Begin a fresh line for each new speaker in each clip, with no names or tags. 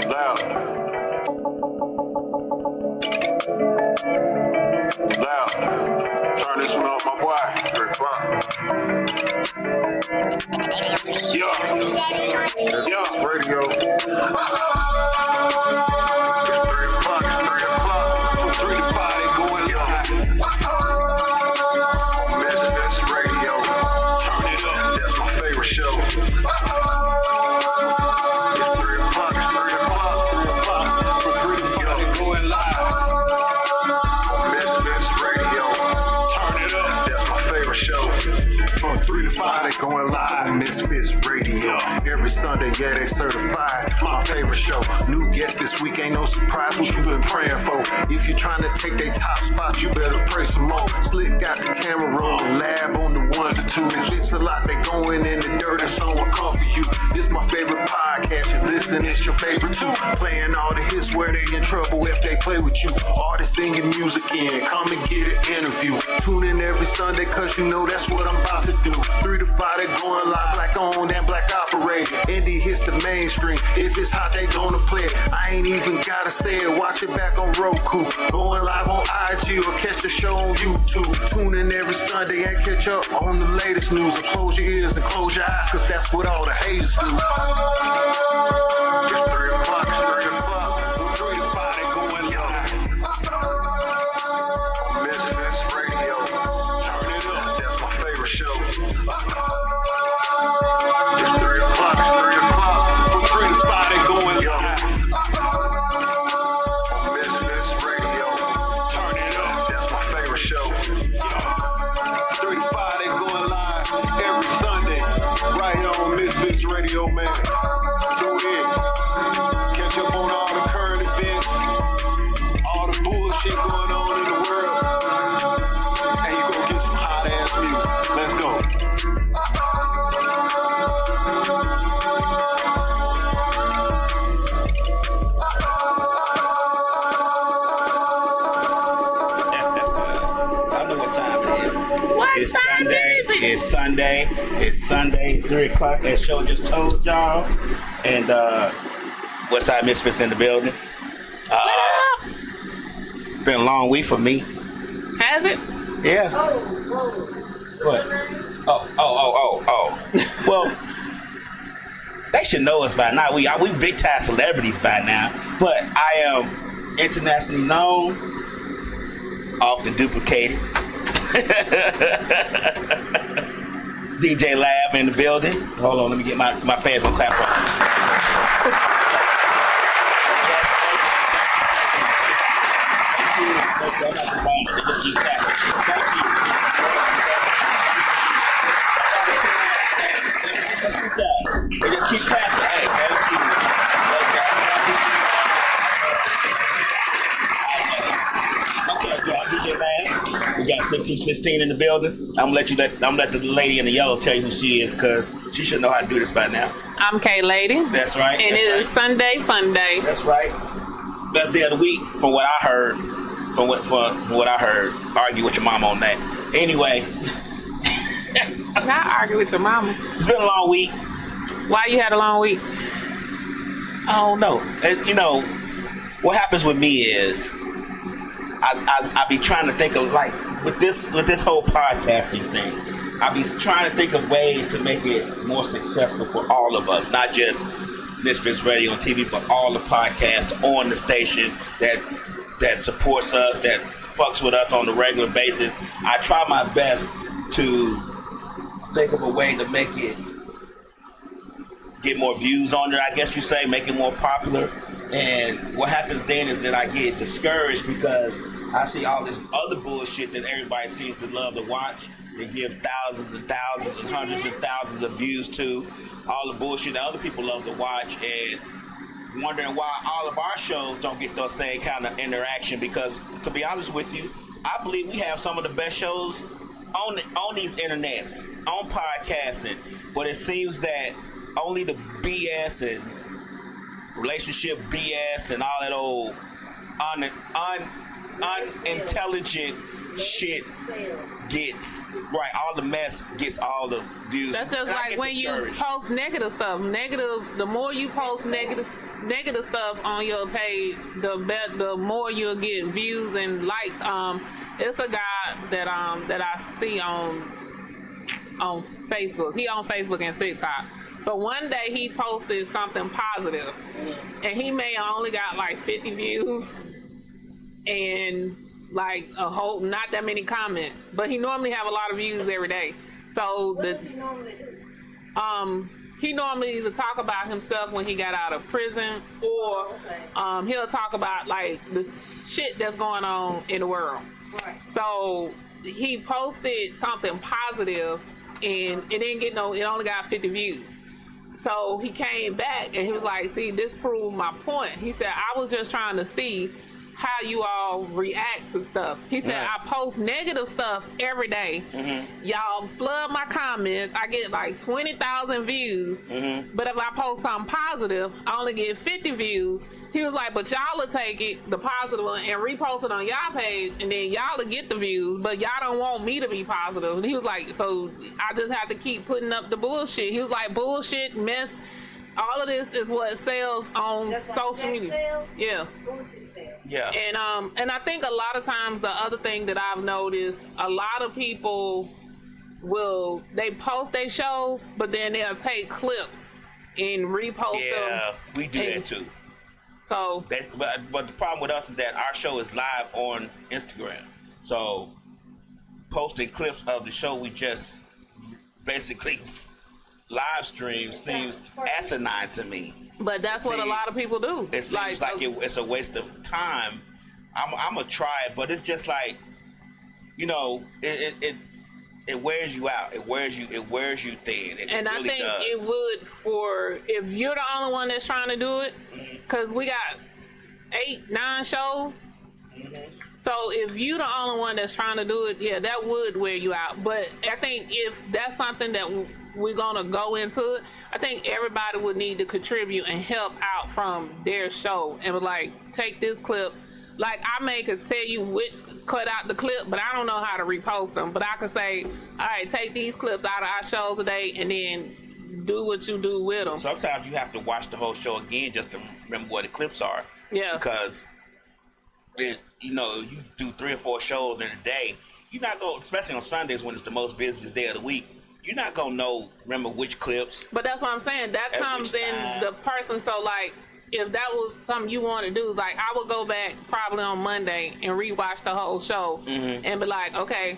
Loud. Loud. Turn this one off, my boy. 3 o'clock. Yeah. Radio. It's 3 o'clock. It's 3 o'clock. From 3 to 5, they going live. MisFits Radio. Turn it up. That's my favorite show. Going live, MisFits Radio. Every Sunday, yeah, they certified. My favorite show. New guest this week, ain't no surprise what you been praying for. If you're trying to take their top spot, you better pray some more. Slick got the camera rolling, lab on the ones and twos. It's a lot, they going in the dirt and someone come for you. This my favorite podcast, you listen, it's your favorite too. Playing all the hits where they in trouble if they play with you. Artists sing your music in, come and get an interview. Tune in every Sunday, cause you know that's what I'm about to do. 3 to 5, they going live, black owned and black operated. Indie hits the mainstream, if it's hot, they gonna play it. I ain't even gotta say it, watch it back on Roku. Going live on IG or catch the show on YouTube. Tune in every Sunday and catch up on the latest news. And close your ears and close your eyes, cause that's what all the haters do. It's 3 o'clock, it's 3 o'clock. From 3 to 5, they going live. MisFits Radio. Turn it up, that's my favorite show. It's 3 o'clock, it's 3 o'clock. From 3 to 5, they going live. MisFits Radio. Turn it up, that's my favorite show. 3 to 5, they going live every Sunday. Right here on MisFits Radio, man. Tune in. Catch up on all the current events, all the bullshit going on in the world. And you gonna get some hot ass music. Let's go.
I know what time it is.
What
It's
time
Sunday.
is it?
It's Sunday. It's Sunday. It's 3 o'clock. That show just told y'all. And WestSide MisFits in the building.
What up?
Been a long week for me.
Has it?
Yeah. What? Oh. Well, they should know us by now. We big time celebrities by now. But I am internationally known, often duplicated. DJLAB in the building. Hold on, let me get my fans gonna clap for me. Yes, thank you. Thank you. I'm not the bomber. They just keep clapping. Thank you. Let's good job. They just keep clapping. Hey, thank you. Okay, we got DJ Man. We got Slick316 in the building. I'm gonna let the lady in the yellow tell you who she is, cause she should know how to do this by now.
I'm Kaylady.
That's right.
And it is Sunday Fun Day.
That's right. Best day of the week, from what I heard. From what I heard. Argue with your mama on that. Anyway.
Not argue with your mama.
It's been a long week.
Why you had a long week?
I don't know. You know, what happens with me is I be trying to think of, like, with this whole podcasting thing, I be trying to think of ways to make it more successful for all of us, not just MisFits Radio and TV, but all the podcasts on the station that supports us, that fucks with us on a regular basis. I try my best to think of a way to make it get more views on there, I guess you say, make it more popular. And what happens then is that I get discouraged because I see all this other bullshit that everybody seems to love to watch. It gives thousands and thousands and hundreds of thousands of views to all the bullshit that other people love to watch, and wondering why all of our shows don't get those same kind of interaction. Because, to be honest with you, I believe we have some of the best shows on these internets, on podcasting, but it seems that only the BS and relationship BS and all that old unintelligent shit gets right. All the mess gets all the views.
That's just like when you post negative stuff. Negative. The more you post negative negative stuff on your page, the more you'll get views and likes. It's a guy that I see on Facebook. He on Facebook and TikTok. So one day he posted something positive, and he may have only got like 50 views and like not that many comments. But he normally have a lot of views every day. So
what does he normally do?
He normally either talk about himself when he got out of prison, or he'll talk about like the shit that's going on in the world.
Right.
So he posted something positive, and it didn't get it only got 50 views. So he came back and he was like, see, this proved my point. He said, I was just trying to see how you all react to stuff. He said, I post negative stuff every day. Y'all flood my comments. I get like 20,000 views. But if I post something positive, I only get 50 views. He was like, but y'all will take it, the positive one, and repost it on y'all page, and then y'all will get the views, but y'all don't want me to be positive. And he was like, so I just have to keep putting up the bullshit. He was like, bullshit, mess, all of this is what sells on social media.
Sales?
Yeah.
Bullshit sales.
Yeah.
And I think a lot of times the other thing that I've noticed, a lot of people they post their shows, but then they'll take clips and repost them.
Yeah, we do that too.
So,
but the problem with us is that our show is live on Instagram. So posting clips of the show we just basically live stream seems asinine to me.
but that's what a lot of people do.
It seems like it's a waste of time. I'm gonna try it, but it's just like, it wears you out. It wears you thin.
And I think it would if you're the only one that's trying to do it, because we got 8-9 shows. So if you're the only one that's trying to do it, yeah, that would wear you out. But I think if that's something that we're gonna go into it, I think everybody would need to contribute and help out from their show and like take this clip. Like I could tell you cut out the clip, but I don't know how to repost them. But I could say, all right, take these clips out of our shows today, and then do what you do with them.
Sometimes you have to watch the whole show again just to remember what the clips are.
Yeah.
Because you do 3 or 4 shows in a day. You're not going, especially on Sundays when it's the most busiest day of the week. You're not gonna remember which clips.
But that's what I'm saying. That comes in the person. So like, if that was something you want to do, like I would go back probably on Monday and rewatch the whole show and be like, okay,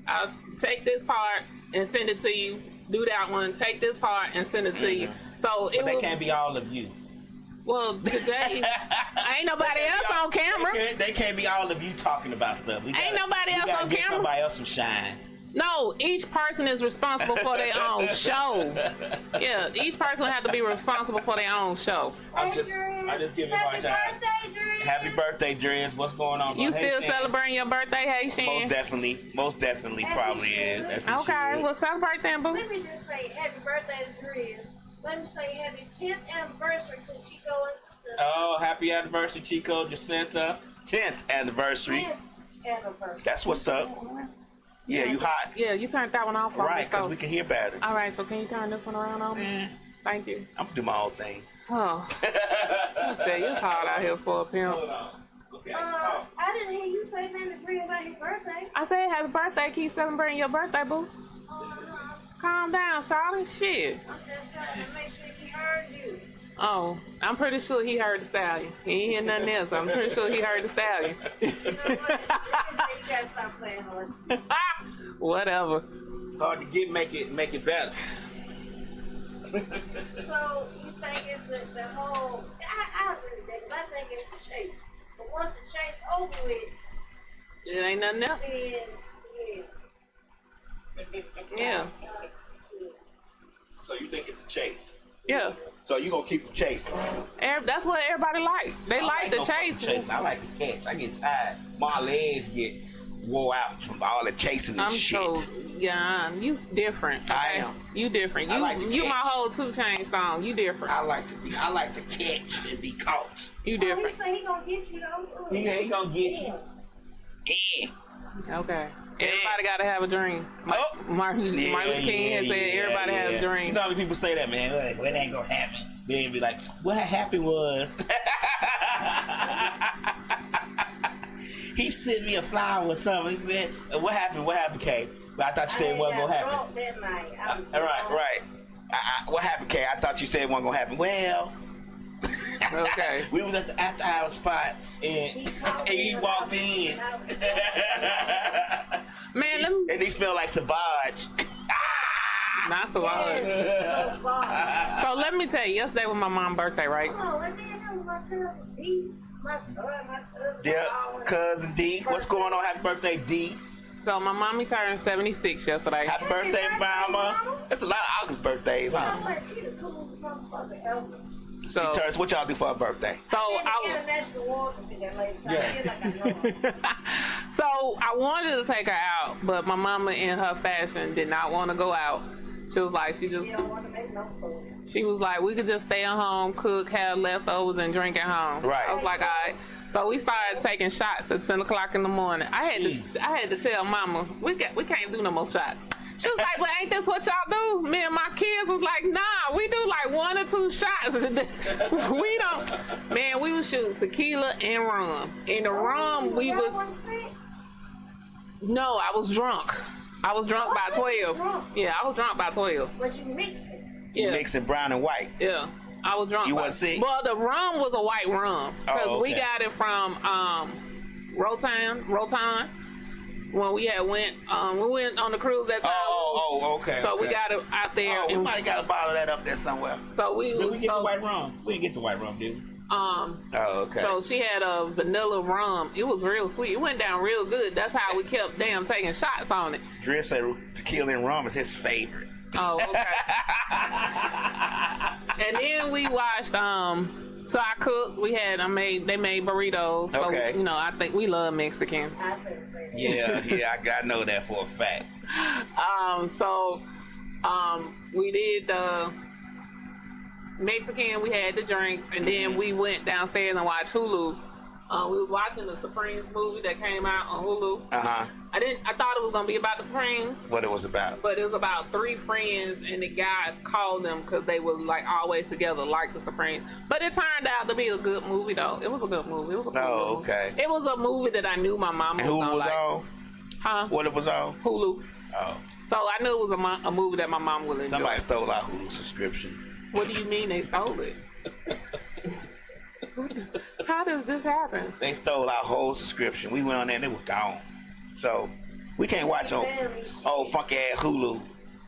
I'll take this part and send it to you. Do that one. Take this part and send it to you. So
but they can't be all of you.
Well, today ain't nobody else on camera.
They can't be all of you talking about stuff.
Ain't nobody else on camera.
Somebody else some shine.
No, each person is responsible for their own show. Yeah, each person have to be responsible for their own show.
I just give you my time. Happy birthday, Drees. What's going on, bro?
You still celebrating your birthday, hey Shan?
Most definitely, probably is. That's
okay, well celebrate then, boo.
Let me just say happy birthday to Drees. Let me say happy 10th anniversary to Chico and Jacinta.
Oh, happy anniversary, Chico, Jacinta. 10th anniversary.
10th anniversary.
That's what's up. Yeah, you hot.
Yeah, you turned that one off.
Right, because we can hear better.
All right, so can you turn this one around on me? Thank you.
I'm going to do my own thing.
Oh, I tell you, it's hard out here for a pimp.
Hold on. Okay,
I didn't hear you say nothing to Drees about his birthday.
I said happy birthday. Keep celebrating your birthday, boo. Calm down, Charlie. Shit.
I'm just trying to make sure he heard you.
Oh, I'm pretty sure he heard the stallion. He ain't hear nothing else. I'm pretty sure he heard the stallion.
You know what? You gotta stop playing hard.
Whatever.
Hard to make it better.
So you think it's the whole? I agree with that because I think it's the chase. But once the chase over with,
It ain't nothing else.
then
Yeah.
So you think it's a chase?
Yeah.
So you gonna keep them chasing?
That's what everybody like. They like the chase.
I like the catch. I get tired. My legs get wore out from all the chasing and shit.
You different. Okay?
I am.
You different.
I like to
you
catch.
my whole 2 Chainz song. You different.
I like to catch and be caught.
You
he
different.
say he gonna get you though.
He gonna get you. Yeah.
Okay. Everybody gotta have a dream. Martin Luther King has said everybody has a dream.
You know how many people say that, man? Well, it ain't gonna happen. Then be like, what happened was he sent me a flower or something. He said, what happened? What happened, Kay? But I thought you said it wasn't gonna happen.
That night.
Right. What happened, Kay? I thought you said it wasn't gonna happen. Well,
Okay.
we was at the after hours spot and he walked in.
Man, let me.
And he smelled like Savage.
Not so hard. So let me tell you, yesterday was my mom's birthday, right?
Oh, and then that was my cousin D. My son, my cousin.
Yeah, cousin D. What's going on? Happy birthday, D.
So my mommy turned 76 yesterday.
Happy birthday, Mama. That's a lot of August birthdays,
You
huh?
know what? She the coolest motherfucker ever.
So,
She turns, what y'all do for her birthday?
so
And the
I
international awards to that lady, so I feel like I know her.
so I wanted to take her out, but my mama in her fashion did not want to go out. She was like,
She don't want to make no fuss.
she was like, we could just stay at home, cook, have leftovers, and drink at home.
Right.
I was like, all right. So we started taking shots at 10 o'clock in the morning. I had to tell mama, we can't do no more shots. She was like, well, ain't this what y'all do? Me and my kids was like, nah, we do like 1 or 2 shots. We don't. Man, we was shooting tequila and rum. In the rum, we was. No, I was drunk. I was drunk by 12. Yeah, I was drunk by 12.
But you mix it.
You
Yeah.
mixing brown and white.
Yeah, I was drunk.
You wasn't sick?
Well, the rum was a white rum because we
okay.
got it from Rotan when we had went on the cruise that time.
Okay.
So we
okay.
got it out there.
Oh, we
and
might have got a bottle of that up there somewhere.
so we
Did
was
we get
so,
the white rum? We didn't get the white rum, did we? Oh, okay.
So she had a vanilla rum. It was real sweet. It went down real good. That's how we kept taking shots on it.
Dre said tequila and rum is his favorite.
Oh, okay. And then we watched. So I cooked. They made burritos. So,
Okay.
I think we love Mexican.
I couldn't say that.
Yeah, I know that for a fact.
We did the Mexican. We had the drinks, and then we went downstairs and watched Hulu. We was watching the Supremes movie that came out on Hulu.
Uh-huh.
I thought it was gonna be about the Supremes.
What it was about.
But it was about 3 friends, and the guy called them because they were like always together, like the Supremes. But it turned out to be a good movie, though. It was a good movie. It was a cool movie.
Okay.
It was a movie that I knew my mama
And who
was gonna
was
like.
on?
Huh?
What it was on?
Hulu.
Oh.
So I knew it was a movie that my mom would enjoy.
Somebody stole our Hulu subscription.
What do you mean they stole it? How does this happen?
They stole our whole subscription. We went on there and it was gone. So we can't watch on old funky ass Hulu.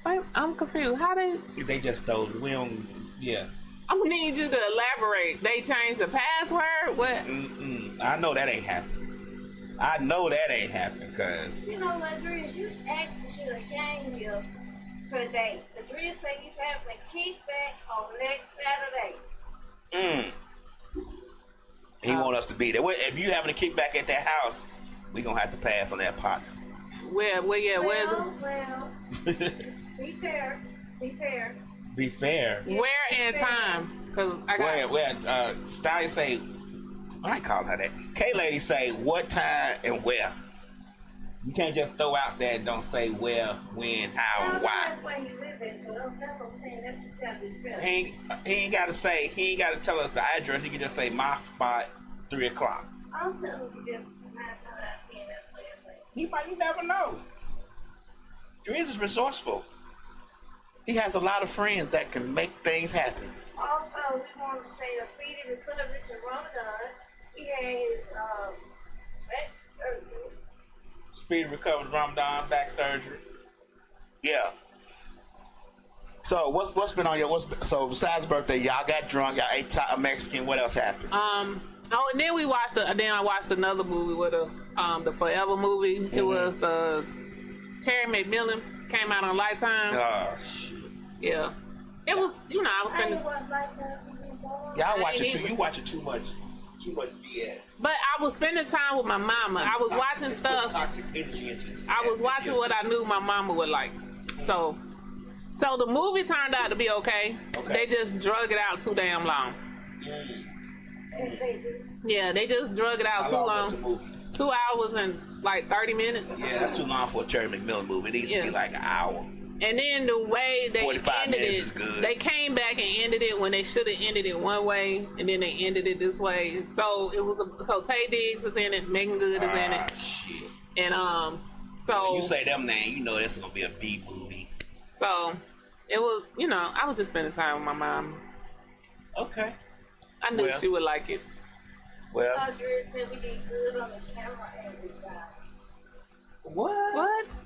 Wait, I'm confused. How they?
They just stole it. We don't. Yeah.
I'm gonna need you to elaborate. They changed the password. What?
I know that ain't happening. Cause
You know what, Drees? You actually should have came here today. The Drees say he's having a kickback on next Saturday.
he want us to be there. Well, if you having a kickback at that house, we gonna have to pass on that partner.
Where's it?
Well, be fair.
Be fair.
Where and time? Cause I got.
Where? Stallion say. I call her that. Kaylady say what time and where. You can't just throw out there and don't say where, when, how, and why.
That's where he live at, so that's what I'm saying. That you gotta be fair.
He ain't gotta tell us the address. He can just say my spot, 3 o'clock.
I'm telling you, just 9 out of 10. That's what I say.
You never know. Drees is resourceful. He has a lot of friends that can make things happen.
Also, we want to say a speedy recovery to Ramadan. He had his back surgery.
Speedy recovery, Ramadan, back surgery. Yeah. So what's been on your so besides birthday, y'all got drunk, y'all ate Mexican. What else happened?
And then we watched. Then I watched another movie with the Forever movie.
Mm-hmm.
It was the Terry McMillan, came out on Lifetime.
Oh shit.
Yeah. It was. I was
I
spending.
ain't watched like that since he was on.
Y'all watch
ain't
it too.
either.
You watching too much BS.
But I was spending time with my mama. I was watching stuff.
Toxic energy into
I was watching what I knew my mama would like. So the movie turned out to be okay. They just drug it out too damn long.
Yes, they do.
Yeah, they just drug it out
How
too
long
long.
was the movie?
2 hours and like 30 minutes.
Yeah, that's too long for a Terry McMillan movie. It needs to be like an hour.
And then the way they
45
ended
minutes
it,
is good.
they came back and ended it when they should have ended it one way, and then they ended it this way. So it was so Tay Diggs is in it, Megan Good is in it,
Shit.
and so
When you say them names, you know it's gonna be a B movie.
So it was, I was just spending time with my mom.
Okay.
I knew
Well.
she would like it.
Well.
Audrey said we did good on the camera angles, guys.
What?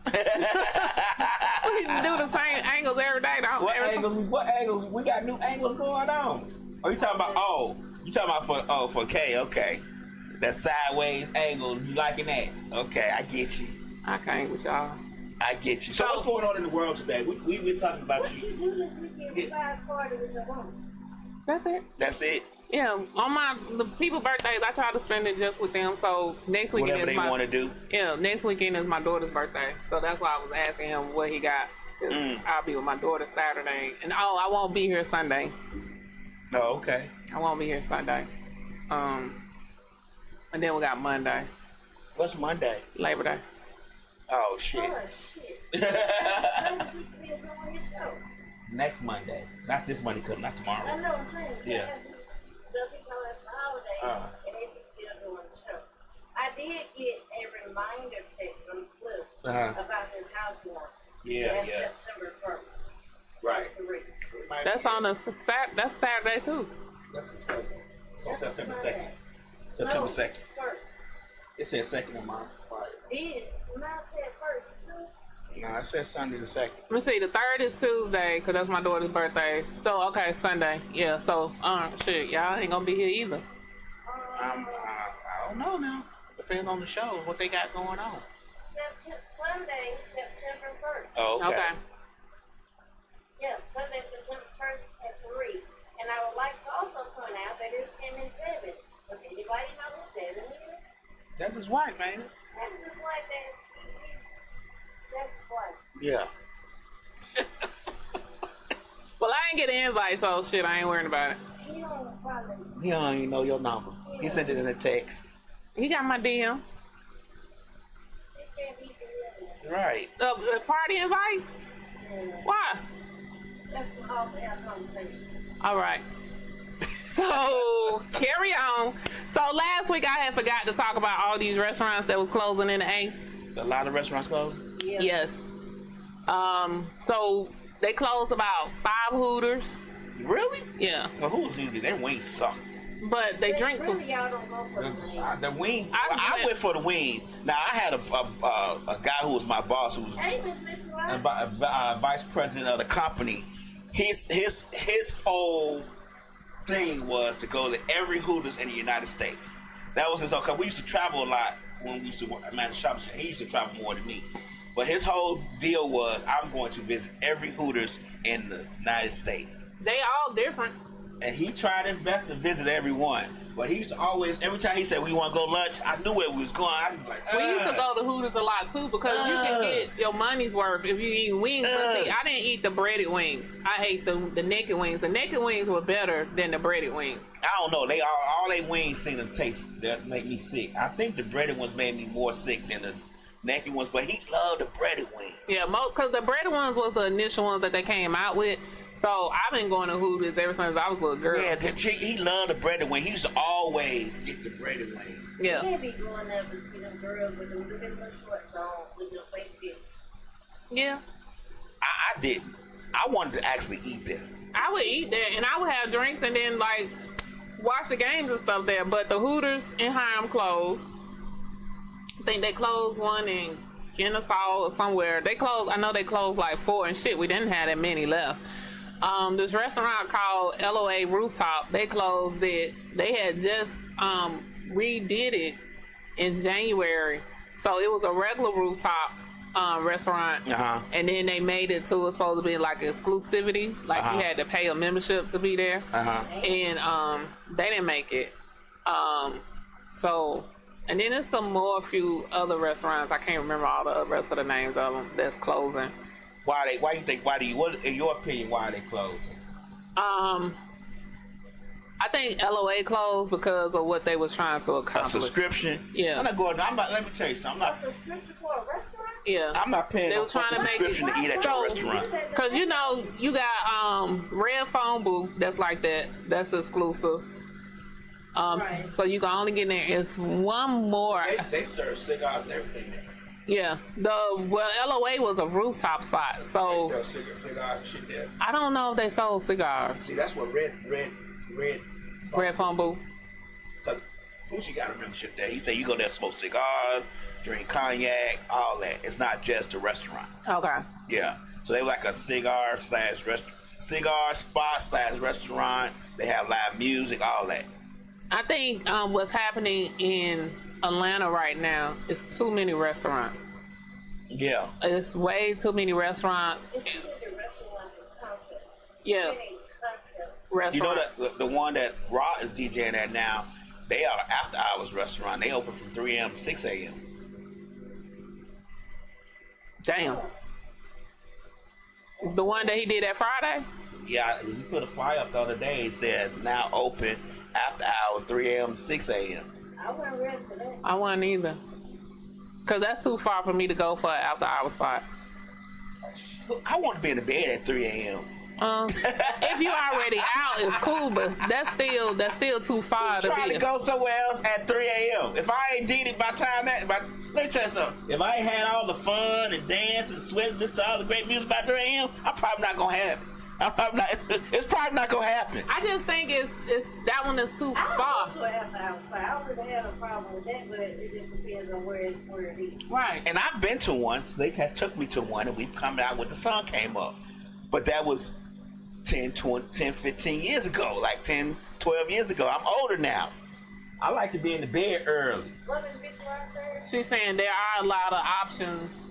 We do the same angles every day.
What angles? We got new angles going on. Oh, you talking about? For K? Okay. That sideways angle. You liking that? Okay, I get you.
I can't with y'all.
I get you. So what's going on in the world today? We've been talking about
What you do this weekend besides party with your woman?
That's it.
That's it.
Yeah, on the people's birthdays, I try to spend it just with them. So next weekend
Whatever
is
they want to do.
Yeah, next weekend is my daughter's birthday. So that's why I was asking him what he got. 'Cause I'll be with my daughter Saturday, and I won't be here Sunday.
Oh, okay.
I won't be here Sunday. And then we got Monday,
What's Monday?
Labor Day.
Oh shit.
Oh, shit. When is he still doing his show?
Next Monday. Not this Monday, not
I
tomorrow.
know what I'm saying.
Yeah.
Does he know it's a holiday? And is he still doing the show? I did get a reminder text from Cliff about his housewarming.
Yeah,
That's September 1st.
Right.
That's on that's Saturday too.
That's the Sunday. It's on September
Sunday.
2nd. September 2nd.
First.
It said 2nd on my file.
Did. When I said first, you
No, it said Sunday the 2nd.
Let me see. The 3rd is Tuesday because that's my daughter's birthday. So okay, Sunday. Yeah. So shit, y'all ain't gonna be here either.
I don't know now. Depending on the show, what they got going on.
Sunday, September 1st.
Oh,
Okay.
Yeah, Sunday, September 1st at 3. And I would like to also point out that it's him and Devin. Does anybody know who Devin is?
That's his wife, ain't it?
That's his wife. That's his wife.
Yeah.
Well, I ain't get an invite, so shit, I ain't worried about it.
He don't probably.
He don't even know your number. He sent it in a text.
He got my DM.
He can't be there.
Right.
The party invite? Why?
That's the call to have conversation.
All right. So carry on. So last week I had forgot to talk about all these restaurants that was closing in the A.
A lot of restaurants closed?
Yeah.
Yes. So they closed about 5 Hooters.
Really?
Yeah.
Well, who's usually their wings suck.
But they drinks was.
Really, y'all don't go for the wings.
The wings.
I
I went for the wings. Now I had a guy who was my boss, who was
Hey, Miss
a
Mixer,
vice president of the company. His whole thing was to go to every Hooters in the United States. That was his whole. Cause we used to travel a lot when we used to manage shops. He used to travel more than me. But his whole deal was, I'm going to visit every Hooters in the United States.
They all different.
And he tried his best to visit every one. But he used to always, every time he said, we want to go lunch, I knew where we was going. I was like,
We used to go to Hooters a lot too because you can get your money's worth if you eat wings. But see, I didn't eat the breaded wings. I ate the naked wings. The naked wings were better than the breaded wings.
I don't know. They all they wings seem to taste that make me sick. I think the breaded ones made me more sick than the naked ones, but he loved the breaded wings.
Yeah, because the breaded ones was the initial ones that they came out with. So I've been going to Hooters ever since I was a little girl.
Yeah, he loved the breaded wing. He used to always get the breaded wings.
you
Yeah.
can't be going up and see them girls with them little shorts on with the fake tits.
Yeah.
I didn't. I wanted to actually eat them.
I would eat there and I would have drinks and then like watch the games and stuff there. But the Hooters in Hiram closed. I think they closed one in Kennesaw or somewhere. They closed, I know they closed like 4 and shit. We didn't have that many left. This restaurant called LOA Rooftop, they closed it. They had just redid it in January. So it was a regular rooftop restaurant. And then they made it to, it's supposed to be like exclusivity. Like you had to pay a membership to be there. And they didn't make it. So, and then there's a few other restaurants. I can't remember all the rest of the names of them that's closing.
What in your opinion, why are they closing?
I think LOA closed because of what they was trying to
A
accomplish.
subscription?
Yeah.
I'm not going. Let me tell you something.
A subscription for a restaurant?
Yeah.
I'm not paying
They
no
was trying to make
subscription
it-
to eat at your restaurant.
Cause you know you got red phone booth that's like that. That's exclusive.
Right.
So you can only get in there. It's one more.
They serve cigars and everything there.
Yeah. LOA was a rooftop spot.
They
So
sell cigars and shit there.
I don't know if they sold cigars.
See, that's what red.
Red phone booth.
Because Gucci got a membership there. He said you go there, smoke cigars, drink cognac, all that. It's not just a restaurant.
Okay.
Yeah. So they like a cigar spot / restaurant. They have live music, all that.
I think what's happening in Atlanta right now is too many restaurants.
Yeah.
It's way too many restaurants.
It's too many restaurants and concepts.
Yeah.
Too many concepts.
You know
Restaurants.
that the one that Raw is DJing at now, they are an after hours restaurant. They open from 3 a.m. to 6 a.m.
Damn. The one that he did that Friday?
Yeah, he put a flyer up the other day. It said now open after hours 3 a.m. to 6 a.m.
I wasn't ready for that.
I wasn't either. Cause that's too far for me to go for an after hour spot.
I want to be in the bed at 3 a.m.
If you already out, it's cool, but that's still too far to
Trying
be.
to go somewhere else at 3 a.m. If I ain't did it by time that, let me tell you something. If I ain't had all the fun and dance and sweat and listen to all the great music by 3 a.m., I'm probably not gonna have it. It's probably not gonna happen.
I just think it's that one is too
I
far.
don't go to an after hours spot. I wouldn't have a problem with that, but it just depends on where it is.
Right.
And I've been to one. Slick has took me to one, and we've come out when the sun came up. But that was 10, 15 years ago, like 10, 12 years ago. I'm older now. I like to be in the bed early.
What is bitch I said?
She's saying there are a lot of options.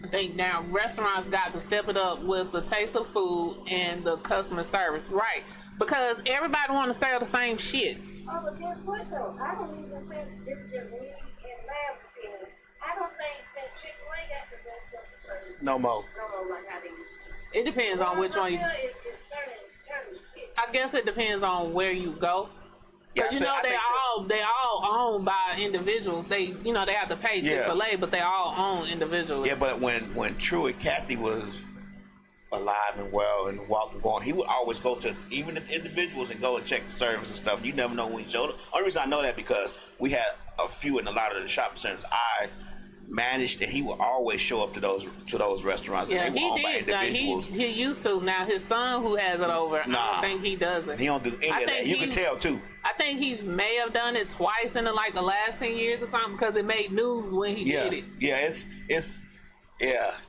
I think now restaurants got to step it up with the taste of food and the customer service. Right. Because everybody want to sell the same shit.
Oh, but guess what though? I don't even think this is just me and Lab's opinion. I don't think that Chick-fil-A got the best customer service.
No more.
No more like how they used to.
It depends on which one you.
It's turning shit.
I guess it depends on where you go.
Yeah,
You know they all owned by individuals. They they have to pay
Yeah.
Chick-fil-A, but they all own individually.
Yeah, but when True and Kathy was alive and well and walking going, he would always go to even the individuals and go and check the service and stuff. You never know when he showed up. Only reason I know that because we had a few in a lot of the shopping centers I managed, and he would always show up to those restaurants.
Yeah,
and they were owned by
he did.
individuals.
He used to. Now his son, who has it over, I
Nah.
don't think he does it.
He don't do any
I
of that.
think
You can tell too.
I think he may have done it twice in the last 10 years or something because it made news when he
Yeah,
did it.
yeah,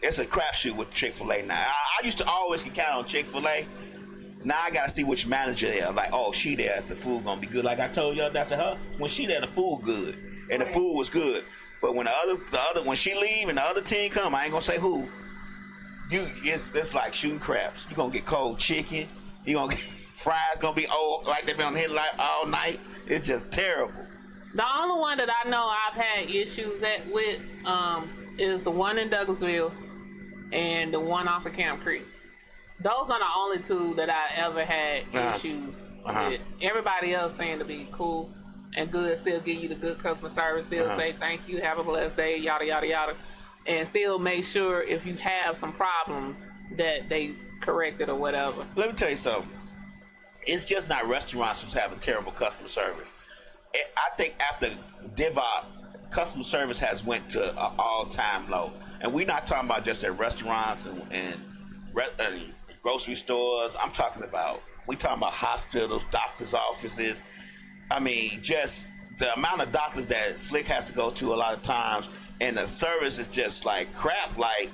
it's a crapshoot with Chick-fil-A now. I used to always count on Chick-fil-A. Now I gotta see which manager there. Like, oh, she there, the food gonna be good. Like I told y'all, that's her. When she there, the food good, and the food was good. But when the other when she leave and the other team come, I ain't gonna say who. It's like shooting craps. You gonna get cold chicken. You gonna get fries gonna be old like they been on here like all night. It's just terrible.
The only one that I know I've had issues with is the one in Douglasville and the one off of Camp Creek. Those are the only two that I ever had issues with. Everybody else seemed to be cool and good, still give you the good customer service, still say thank you, have a blessed day, yada, yada, yada. And still make sure if you have some problems that they correct it or whatever.
Let me tell you something. It's just not restaurants who's having terrible customer service. I think after Diva, customer service has went to an all-time low. And we're not talking about just at restaurants and grocery stores. We talking about hospitals, doctors' offices. I mean, just the amount of doctors that Slick has to go to a lot of times, and the service is just like crap. Like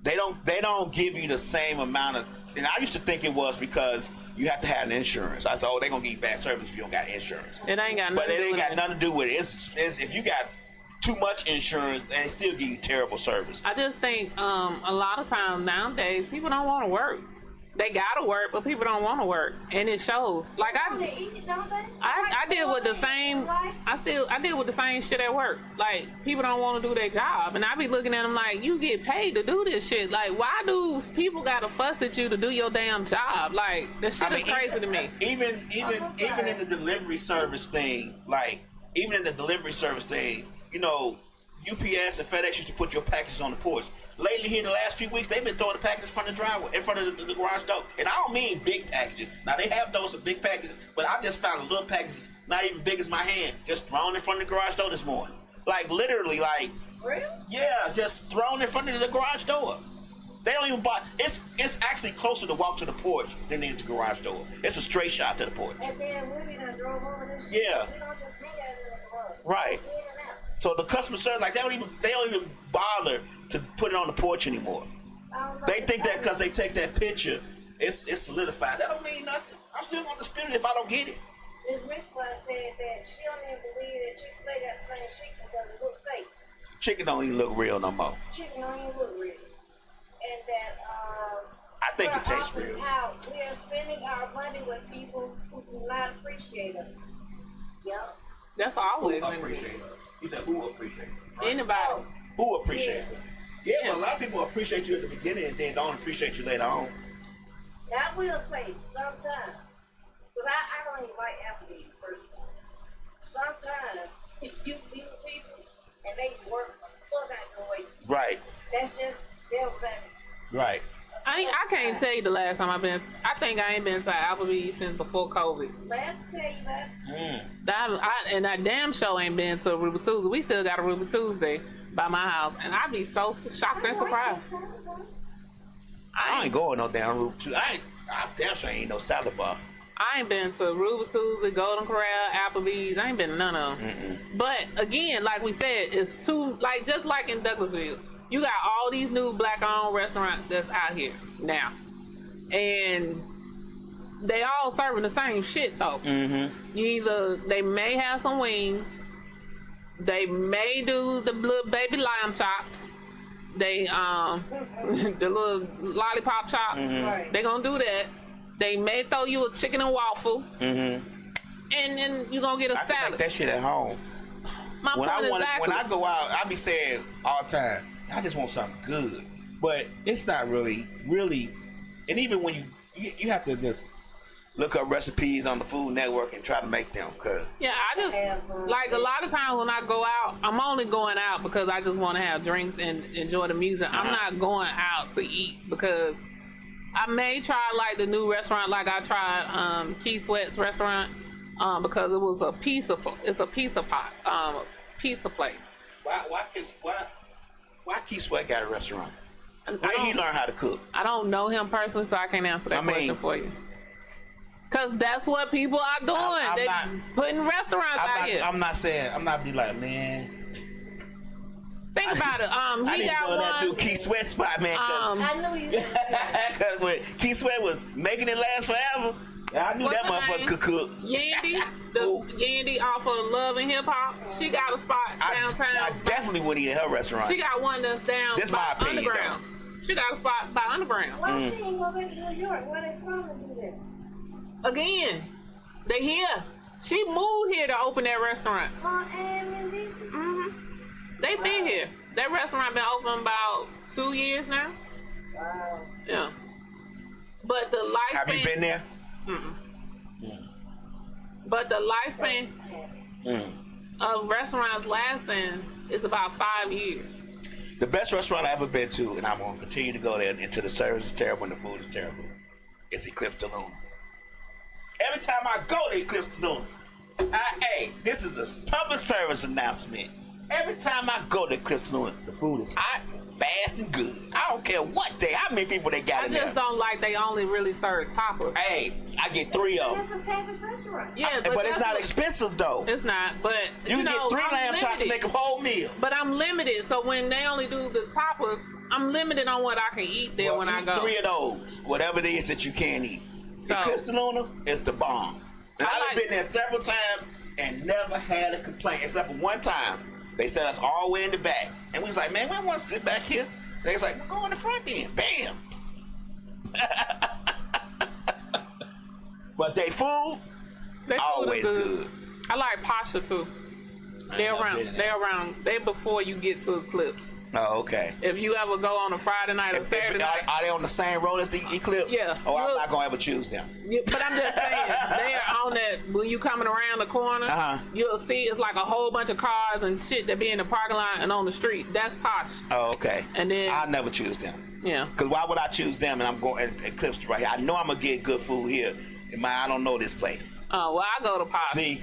they don't give you the same amount of. And I used to think it was because you have to have an insurance. I said, oh, they're gonna give you bad service if you don't got insurance.
It ain't got nothing
But
to
it
do
ain't
with
got
it.
nothing to do with it. It's if you got too much insurance, they still give you terrible service.
I just think a lot of times nowadays people don't want to work. They gotta work, but people don't want to work, and it shows. Like
They eat it, don't they?
I deal with the same. I deal with the same shit at work. Like people don't want to do their job, and I be looking at them like, you get paid to do this shit. Like why do people gotta fuss at you to do your damn job? Like this shit is crazy to me.
Even in the delivery service thing, you know, UPS and FedEx used to put your packages on the porch. Lately, here in the last few weeks, they've been throwing the packages in front of the driveway, in front of the garage door. And I don't mean big packages. Now, they have those big packages, but I just found a little package, not even big as my hand, just thrown in front of the garage door this morning. Like, literally, like...
Really?
Yeah, just thrown in front of the garage door. They don't even buy... It's actually closer to walk to the porch than it is the garage door. It's a straight shot to the porch.
And then we done drove over this shit.
Yeah.
We don't just hang out in the road.
Right.
In and out.
So the customer service, like, they don't even bother to put it on the porch anymore. They think that because they take that picture, it's solidified. That don't mean nothing. I'm still going to dispute it if I don't get it.
Miss Mixfly said that she don't even believe that Chick-fil-A got the same chicken because it look fake.
Chicken don't even look real no more.
Chicken don't even look real. And that
I think it tastes real.
We are spending our money with people who do not appreciate us. Yep.
That's always
Who
been
appreciate us? You said who appreciates us?
anybody.
Who appreciates us? Yeah, but a lot of people appreciate you at the beginning and then don't appreciate you later on.
Now, I will say sometimes, because I don't even like Applebee's, first of all. Sometimes you meet people and they work the fuck out the way.
Right.
That's just devil's advocate.
Right.
I can't tell you the last time I've been. I think I ain't been to Applebee's since before COVID.
But I have to tell you that.
And that damn show ain't been to Aruba Tuesday. We still got Aruba Tuesday by my house, and I be so shocked and surprised.
I ain't going no damn Route 2. I damn sure ain't no salad bar.
I ain't been to Aruba Tuesday, Golden Corral, Applebee's. I ain't been to none of them. But again, like we said, it's too, like just like in Douglasville, you got all these new black-owned restaurants that's out here now, and they all serving the same shit though. They may have some wings, they may do the little baby lamb chops, they the little lollipop chops. They gonna do that. They may throw you a chicken and waffle, and then you gonna get a
I can
salad.
make that shit at home. When I go out, I be saying all the time, I just want something good. But it's not really, and even when you have to just look up recipes on the Food Network and try to make them, cause
yeah, I just like a lot of times when I go out, I'm only going out because I just want to have drinks and enjoy the music. I'm not going out to eat because I may try like the new restaurant, like I tried Keith Sweat's restaurant because it was a pizza place.
Why Keith Sweat got a restaurant? Where did he learn how to cook?
I don't know him personally, so I can't answer that question for you. Because that's what people are doing. They're putting restaurants out here.
I'm not be like, man.
Think about it. He got one.
That dude Keith Sweat spot, man.
I knew you.
Because when Keith Sweat was making it last forever, I knew that motherfucker could cook.
Yandy, Yandy off of Love and Hip Hop. She got a spot downtown.
I definitely would eat at her restaurant.
She got one that's down
This
by
my opinion,
Underground. She got a spot by Underground.
Why she ain't go back to New York? Why they from to do that?
Again, they here. She moved here to open that restaurant. They been here. That restaurant been open about 2 years now.
Wow.
Yeah. But the lifespan.
Have you been there?
But the lifespan of restaurants lasting is about 5 years.
The best restaurant I've ever been to, and I'm going to continue to go there until the service is terrible and the food is terrible, is Eclipse Saloon. Every time I go to Eclipse Saloon, hey, this is a public service announcement. Every time I go to Eclipse Saloon, the food is hot, fast, and good. I don't care what day, how many people they got in there.
I just don't like they only really serve tapas.
Hey, I get 3 of them.
It's a Tampa's restaurant.
Yeah,
but it's not expensive though.
It's not, but
you can
know,
get 3
I'm
lamb chops to make a whole meal.
But I'm limited, so when they only do the tapas, I'm limited on what I can eat there when I go.
3 of those, whatever it is that you can't eat.
So,
Eclipse Saloon is the bomb. And I've been there several times and never had a complaint, except for one time. They set us all the way in the back. And we was like, man, we want to sit back here. They was like, we'll go in the front then. Bam. But they food,
They food
always
is
good.
I like Pasha too. They're around. They before you get to Eclipse.
Oh, okay.
If you ever go on a Friday night or Saturday night,
Are they on the same road as the Eclipse?
Yeah.
Oh, I'm not gonna ever choose them.
but I'm just saying they are on that. When you coming around the corner, you'll see it's like a whole bunch of cars and shit that be in the parking lot and on the street. That's Posh.
Oh, okay.
And then
I'll never choose them.
Yeah.
Because why would I choose them and I'm going Eclipse right here? I know I'm gonna get good food here. I don't know this place.
Oh, well, I go to Posh.
See,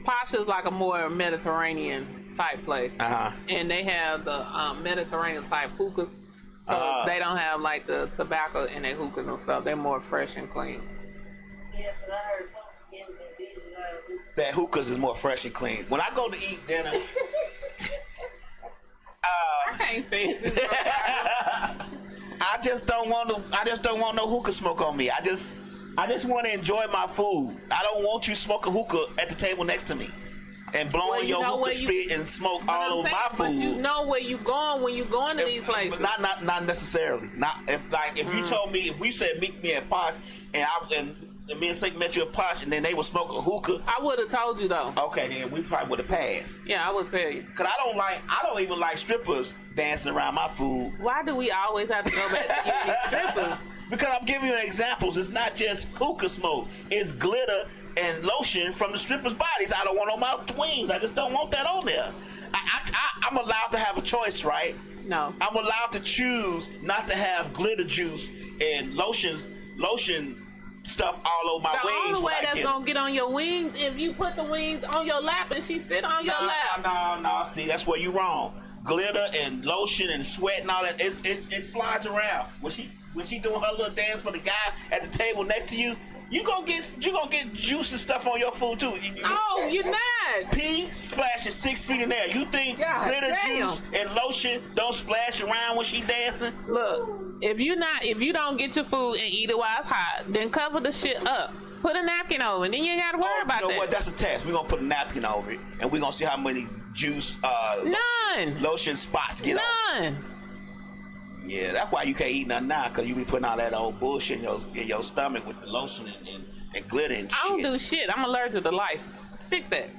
Posh is like a more Mediterranean type place. And they have the Mediterranean type hookahs. So they don't have like the tobacco in their hookahs and stuff. They're more fresh and clean.
Yeah, but I heard folks getting diseases.
That hookahs is more fresh and clean. When I go to eat dinner,
I can't stand you.
I just don't want no hookah smoke on me. I just want to enjoy my food. I don't want you smoking hookah at the table next to me and blowing your hookah spit and smoke all over my food.
But you know where you going when you going to these places.
Not necessarily. Not if you told me, if we said meet me at Posh and me and Slick met you at Posh and then they would smoke a hookah,
I would have told you though.
Okay, then we probably would have passed.
Yeah, I would tell you.
Cause I don't even like strippers dancing around my food.
Why do we always have to go back to eating strippers?
Because I'm giving you examples. It's not just hookah smoke. It's glitter and lotion from the strippers' bodies. I don't want on my wings. I just don't want that on there. I'm allowed to have a choice, right?
No.
I'm allowed to choose not to have glitter juice and lotion stuff all over my wings.
The only way that's gonna get on your wings if you put the wings on your lap and she sit on your lap.
No. See, that's where you wrong. Glitter and lotion and sweat and all that. It flies around. When she doing her little dance for the guy at the table next to you, you gonna get juice and stuff on your food too.
No, you're not.
Pee splashes 6 feet in there. You think glitter juice and lotion don't splash around when she dancing?
Look, if you don't get your food and eat it while it's hot, then cover the shit up. Put a napkin over, and then you ain't gotta worry about that.
You know what? That's a test. We're gonna put a napkin over it, and we're gonna see how many juice lotion spots get on.
None.
Yeah, that's why you can't eat nothing now, because you be putting all that old bullshit in your stomach with the lotion and glitter and shit.
I don't do shit. I'm allergic to life. Fix that.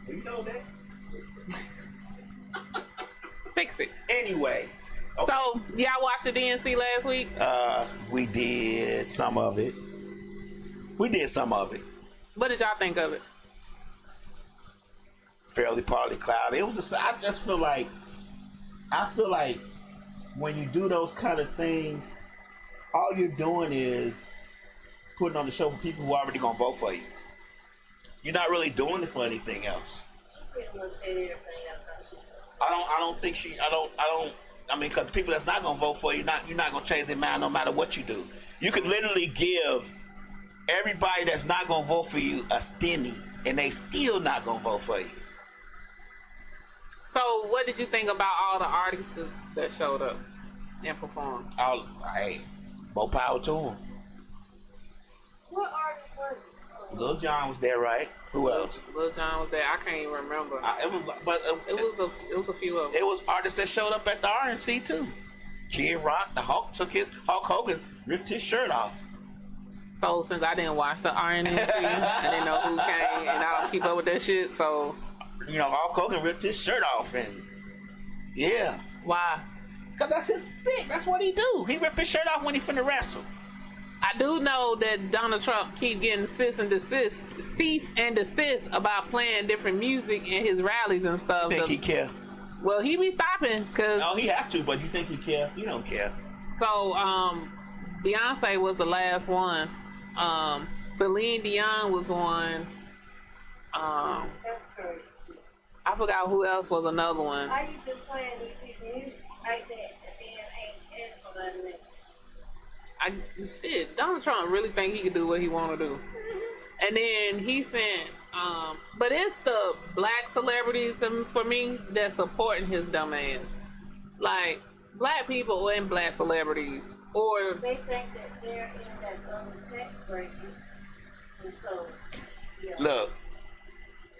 You know that?
Fix it.
Anyway. Okay.
So, y'all watched the DNC last week?
We did some of it. What did y'all think of it? Fairly partly cloudy. It was just, I feel like when you do those kind of things, all you're doing is putting on the show for people who are already gonna vote for you. You're not really doing it for anything else.
She pretty much said everything
I mean, because the people that's not gonna vote for you, you're not gonna change their mind no matter what you do. You could literally give everybody that's not gonna vote for you a stimmy, and they still not gonna vote for you.
So, what did you think about all the artists that showed up and performed?
Hey, more power to them.
What artist was it?
Lil Jon was there, right? Who else?
Lil Jon was there. I can't even remember.
It was
a few of them.
It was artists that showed up at the RNC too. Kid Rock, the Hulk Hulk Hogan ripped his shirt off.
So since I didn't watch the RNC, I didn't know who came, and I don't keep up with that shit. So
Hulk Hogan ripped his shirt off, and yeah.
Why?
Because that's his thing. That's what he do. He rip his shirt off when he finna wrestle.
I do know that Donald Trump keep getting cease and desist about playing different music in his rallies and stuff.
Think he care?
Well, he be stopping because.
No, he have to, but you think he care? He don't care.
So, Beyonce was the last one. Celine Dion was one.
That's crazy.
I forgot who else was another one.
How you been playing these music like that and then ain't asked for nothing?
Donald Trump really think he can do what he want to do. And then he sent, but it's the black celebrities for me that's supporting his dumb ass. Like, black people and black celebrities. Or
they think that they're in that double tax bracket. And so, yeah.
Look,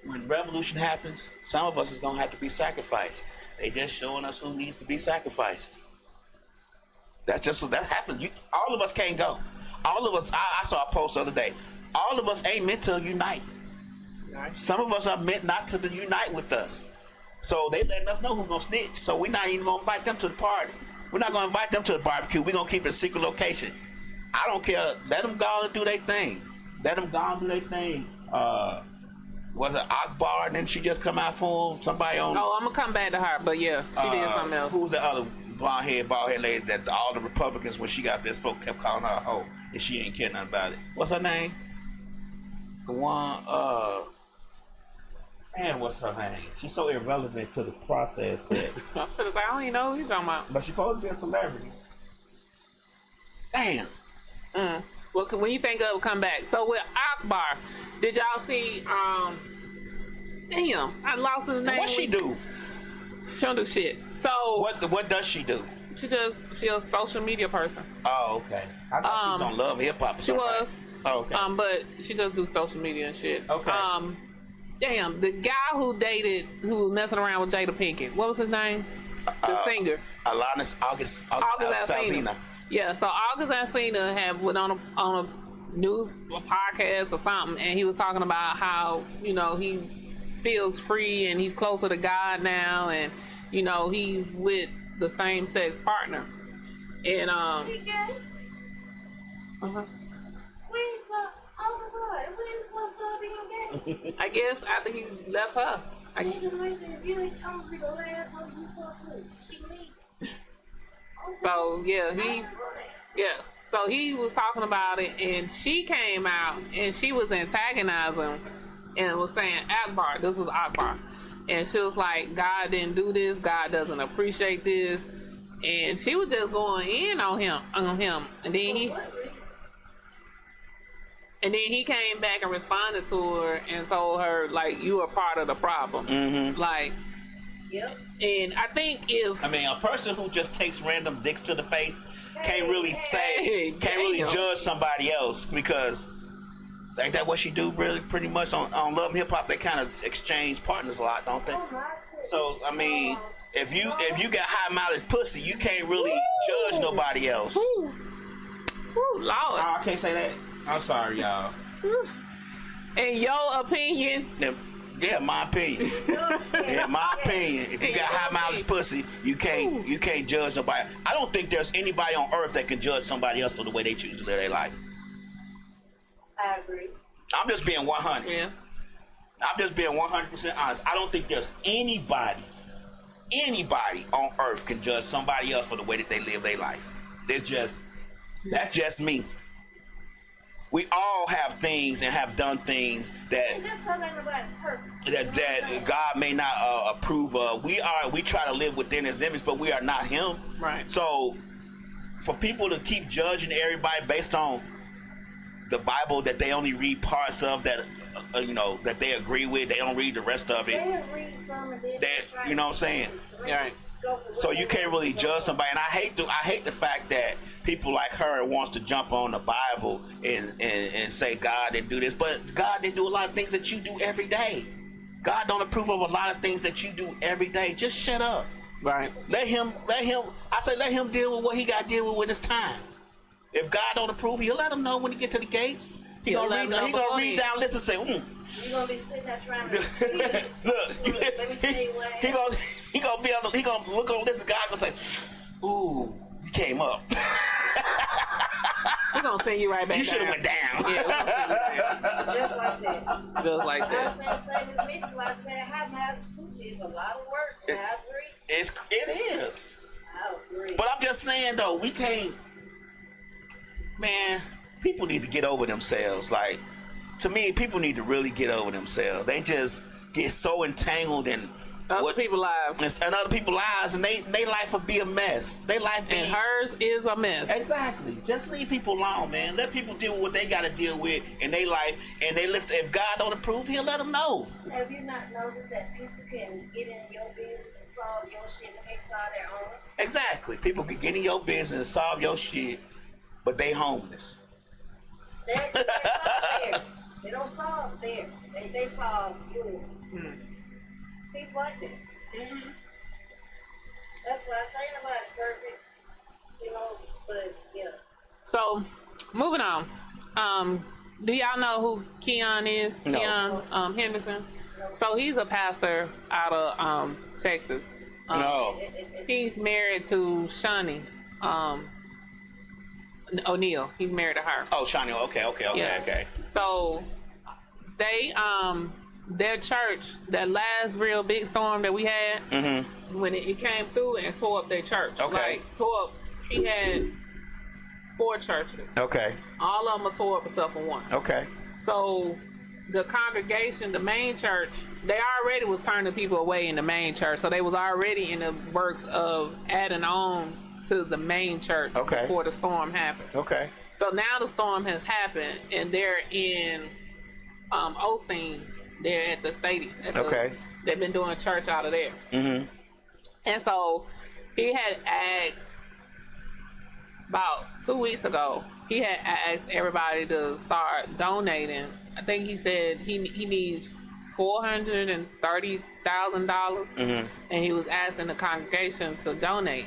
when revolution happens, some of us is going to have to be sacrificed. They just showing us who needs to be sacrificed. That's just what that happens. All of us can't go. all of us. I saw a post the other day. All of us ain't meant to unite. Some of us are meant not to unite with us. So they letting us know who's gonna snitch. So we're not even gonna invite them to the party. We're not gonna invite them to the barbecue. We're gonna keep it a secret location. I don't care. Let them go and do their thing. Let them go and do their thing. Was it Akbar? And then she just come out for somebody on.
Oh, I'm gonna come back to her, but yeah, she did something else.
Who's the other bald head lady that all the Republicans, when she got this book, kept calling her a hoe, and she ain't care nothing about it. What's her name? The one, man, what's her name? She's so irrelevant to the process that.
I don't even know who you're talking about.
But she's supposed to be a celebrity. Damn.
Well, when you think of it, come back. So with Akbar, did y'all see? Damn, I lost his name.
What she do?
She don't do shit. So
what does she do?
She a social media person.
Oh, okay. I thought she was on Love Hip Hop.
She was.
Oh, okay.
But she just do social media and shit.
Okay.
Damn, the guy who was messing around with Jada Pinkett. What was his name? The singer.
August
Alsina. Yeah, so August Alsina had went on a news podcast or something, and he was talking about how, you know, he feels free and he's closer to God now, and, you know, he's with the same sex partner. And
He gay? Where's the other boy? What's up being gay?
I guess after he left her. So so he was talking about it, and she came out and she was antagonizing and was saying Akbar, this was Akbar, and she was like, God didn't do this, God doesn't appreciate this, and she was just going in on him, and then he came back and responded to her and told her, like, you are part of the problem.
Mm-hmm.
Like,
yep.
And I think
a person who just takes random dicks to the face can't really judge somebody else, because ain't that what she do really pretty much on Love and Hip Hop? They kind of exchange partners a lot, don't they? So I mean, if you got high mileage pussy, you can't really judge nobody else.
Lord.
Oh, I can't say that. I'm sorry, y'all.
In your opinion?
Yeah, my opinion. Yeah, my opinion. If you got high mileage pussy, you can't judge nobody. I don't think there's anybody on earth that can judge somebody else for the way they choose to live their life.
I agree.
I'm just being 100.
Yeah.
I'm just being 100% honest. I don't think there's anybody on earth can judge somebody else for the way that they live their life. That's just me. We all have things and have done things that God may not approve of. We try to live within His image, but we are not Him.
Right.
So, for people to keep judging everybody based on the Bible that they only read parts of, that that they agree with, they don't read the rest of it.
They read some and then
you know what I'm saying?
Right.
So you can't really judge somebody, and I hate the fact that people like her wants to jump on the Bible and say God didn't do this, but God didn't do a lot of things that you do every day. God don't approve of a lot of things that you do every day. Just shut up.
Right.
Let him. I say let him deal with what he got to deal with when it's time. If God don't approve, He'll let him know when he get to the gates. He gonna read down list and say,
You gonna be sitting there trying to
look.
Let me tell you what.
He gonna look on this, and God gonna say, ooh, you came up.
He gonna send you right back.
You should have went down.
Yeah,
Just like that.
just like
I was
that.
gonna say this mission, I said, high mileage pussy is a lot of work, and I agree.
It is.
I agree.
But I'm just saying though, we can't. Man, people need to get over themselves. Like, to me, people need to really get over themselves. They just get so entangled in
Other people's lives.
and other people's lives, and they life will be a mess. They life be,
And hers is a mess.
exactly. Just leave people alone, man. Let people deal with what they got to deal with in their life, and they lift. If God don't approve, He'll let them know.
Have you not noticed that people can get in your business and solve your shit and they solve their own?
Exactly. People can get in your business and solve your shit, but they homeless.
They solve theirs. They don't solve theirs. They solve yours. People like that. That's why I say nobody perfect, but yeah.
So moving on. Do y'all know who Keon is?
No.
Keon Henderson. So he's a pastor out of Texas.
No.
He's married to Shani O'Neal. He's married to her.
Oh, Shani. Okay.
So they their church, that last real big storm that we had, when it came through and tore up their church.
Okay.
Like, tore up. He had 4 churches.
Okay.
All of them are tore up except for one.
Okay.
So the congregation, the main church, they already was turning people away in the main church. So they was already in the works of adding on to the main church before the storm happened.
Okay.
So now the storm has happened, and they're in Osteen. They're at the stadium. They've been doing church out of there.
Mm-hmm.
And so he had asked, about 2 weeks ago, he had asked everybody to start donating. I think he said he needs $430,000, and he was asking the congregation to donate.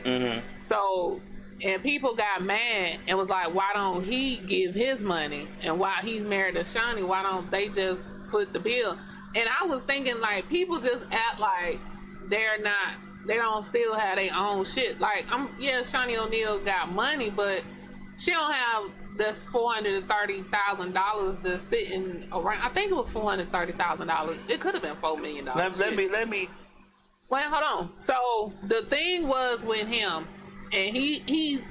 So, and people got mad and was like, why don't he give his money? And while he's married to Shani, why don't they just foot the bill? And I was thinking, like, people just act like they don't still have their own shit. Like, Shani O'Neal got money, but she don't have this $430,000 just sitting around. I think it was $430,000. It could have been $4 million.
Let me.
Wait, hold on. So the thing was with him, and he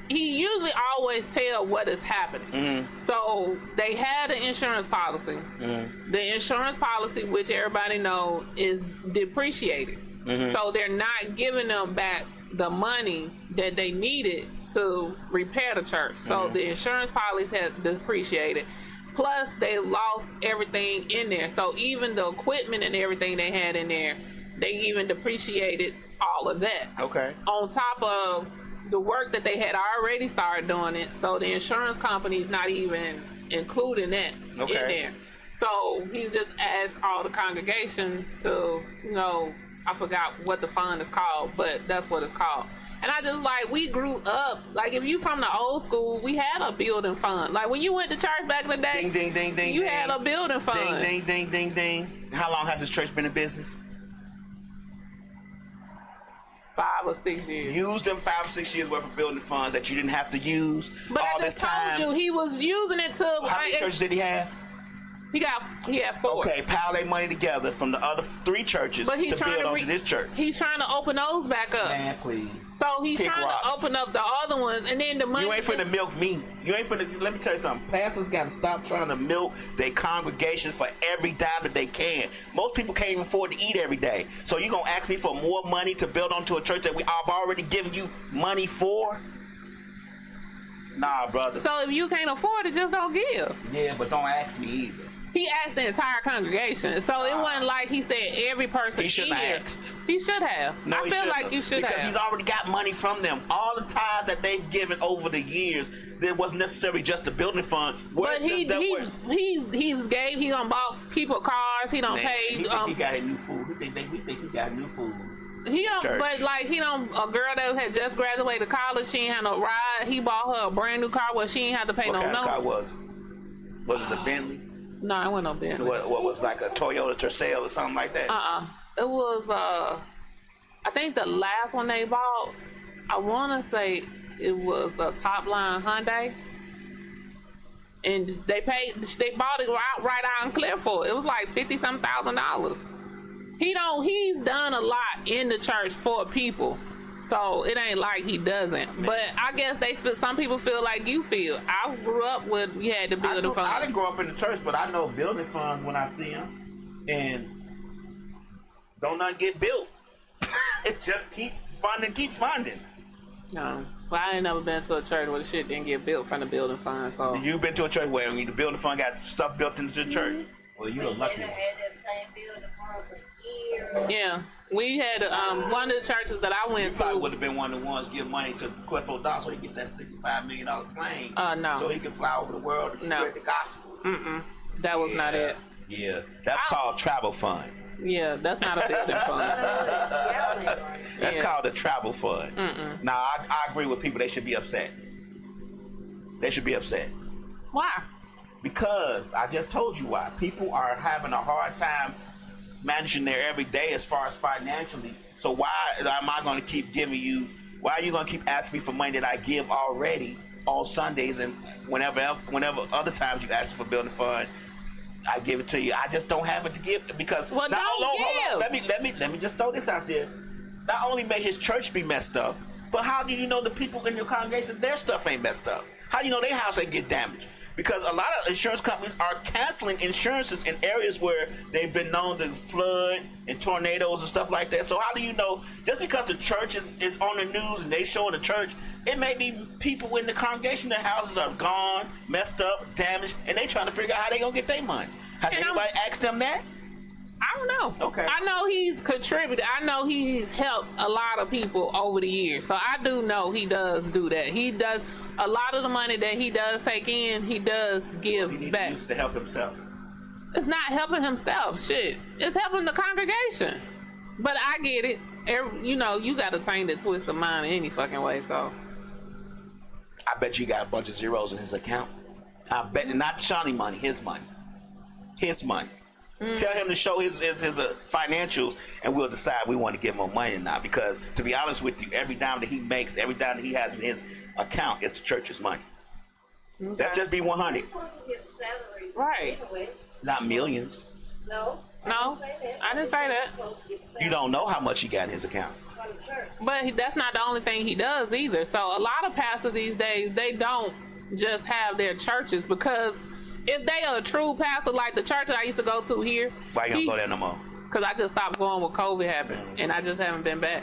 usually always tell what is happening. So they had an insurance policy. The insurance policy, which everybody know, is depreciated. So they're not giving them back the money that they needed to repair the church. So the insurance policy has depreciated. Plus, they lost everything in there. So even the equipment and everything they had in there, they even depreciated all of that. Okay. On top of the work that they had already started doing it. So the insurance company is not even including that in there. So he just asked all the congregation to, I forgot what the fund is called, but that's what it's called. And I just we grew up, if you from the old school, we had a building fund. Like when you went to church back in the day,
ding, ding, ding, ding,
you had a building fund.
Ding, ding, ding, ding, ding. How long has this church been in business?
5 or 6 years.
Used them 5 or 6 years worth of building funds that you didn't have to use.
But
all
I just
this time.
told you he was using it to.
How many churches did he have?
He had 4.
Okay, pile their money together from the other 3 churches to build onto this church.
He's trying to open those back up.
Man, please.
So he's trying to open up the other ones, and then the money.
You ain't finna milk me. You ain't finna. Let me tell you something. Pastors got to stop trying to milk their congregation for every dime that they can. Most people can't even afford to eat every day. So you gonna ask me for more money to build onto a church that I've already given you money for? Nah, brother.
So if you can't afford it, just don't give.
Yeah, but don't ask me either.
He asked the entire congregation, so it wasn't like he said every person.
He shouldn't have asked.
He should have.
No,
I feel like you should have.
Because he's already got money from them. All the tithes that they've given over the years, there wasn't necessarily just a building fund.
But he gonna bought people cars. He don't pay.
He think he got a new food. We think he got new food.
He don't, but a girl that had just graduated college, she ain't had no ride. He bought her a brand new car where she ain't have to pay
what
no
kind of car was it? Was it a Bentley?
No, it wasn't no Bentley.
What was like a Toyota Tercel or something like that?
It was I think the last one they bought, I wanna say it was a top line Hyundai. And they bought it right out in Clearfield. It was like $50-something thousand. He's done a lot in the church for people. So it ain't like he doesn't. But I guess some people feel like you feel. I grew up with you had to build a fund.
I didn't grow up in the church, but I know building funds when I see them. And don't nothing get built. It just keep funding.
No. Well, I ain't never been to a church where the shit didn't get built from the building fund. So
you've been to a church where the building fund got stuff built into the church? Well, you're lucky.
They had that same building fund for years.
Yeah. We had one of the churches that I went to.
You probably would have been one of the ones give money to Cliff O'Donnell so he get that $65 million plane.
No.
So he can fly over the world to spread the gospel.
That was not it.
Yeah. That's called travel fund.
Yeah, that's not a building fund.
That's called a travel fund. Now, I agree with people. They should be upset. They should be upset.
Why?
Because I just told you why. People are having a hard time managing their everyday as far as financially. So why am I going to keep giving you? Why are you going to keep asking me for money that I give already on Sundays and whenever other times you ask for building fund, I give it to you. I just don't have it to give because.
Well,
hold on. Let me just throw this out there. Not only may his church be messed up, but how do you know the people in your congregation, their stuff ain't messed up? How do you know their house ain't get damaged? Because a lot of insurance companies are canceling insurances in areas where they've been known to flood and tornadoes and stuff like that. So how do you know, just because the church is on the news and they showing the church, it may be people in the congregation, their houses are gone, messed up, damaged, and they trying to figure out how they gonna get their money. Has anybody asked them that?
I don't know.
Okay.
I know he's contributed. I know he's helped a lot of people over the years. So I do know he does do that. He does a lot of the money that he does take in, he does give back.
He needs to help himself.
It's not helping himself. Shit. It's helping the congregation. But I get it. You know, you got a tainted, twisted mind any fucking way, so.
I bet you got a bunch of zeros in his account. I bet, not Shawnee money, his money. His money. Tell him to show his financials, and we'll decide we want to give him more money or not. Because to be honest with you, every dime that he makes, every dime that he has in his account is the church's money. Okay. That's just be 100.
Right.
Not millions.
No.
I didn't say that.
You don't know how much he got in his account.
But that's not the only thing he does either. So a lot of pastors these days, they don't just have their churches, because if they are a true pastor, like the church I used to go to here.
Why you don't go there no more?
Because I just stopped going when COVID happened, and I just haven't been back.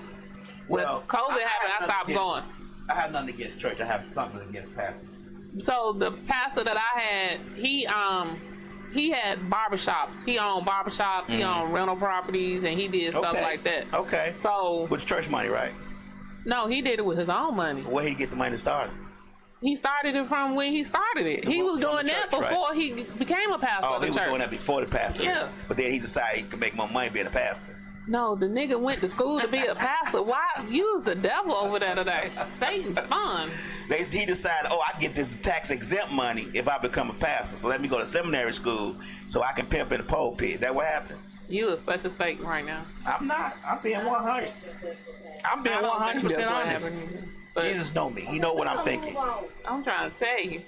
Well,
when COVID happened, I stopped going.
I have nothing against church. I have something against pastors.
So the pastor that I had, he had barbershops. He owned barbershops. He owned rental properties, and he did stuff like that.
Okay.
So
with church money, right?
No, he did it with his own money.
Where did he get the money to start?
He started it from when he started it. He was doing that before he became a pastor.
Oh, he was doing that before the pastor.
Yeah.
But then he decided he could make more money being a pastor.
No, the nigga went to school to be a pastor. Why? Use the devil over there today. Satan's fun.
He decided, I can get this tax exempt money if I become a pastor. So let me go to seminary school so I can pimp in the pulpit. That what happened.
You are such a Satan right now.
I'm not. I'm being 100. I'm being 100% honest. Jesus know me. He know what I'm thinking.
I'm trying to tell you.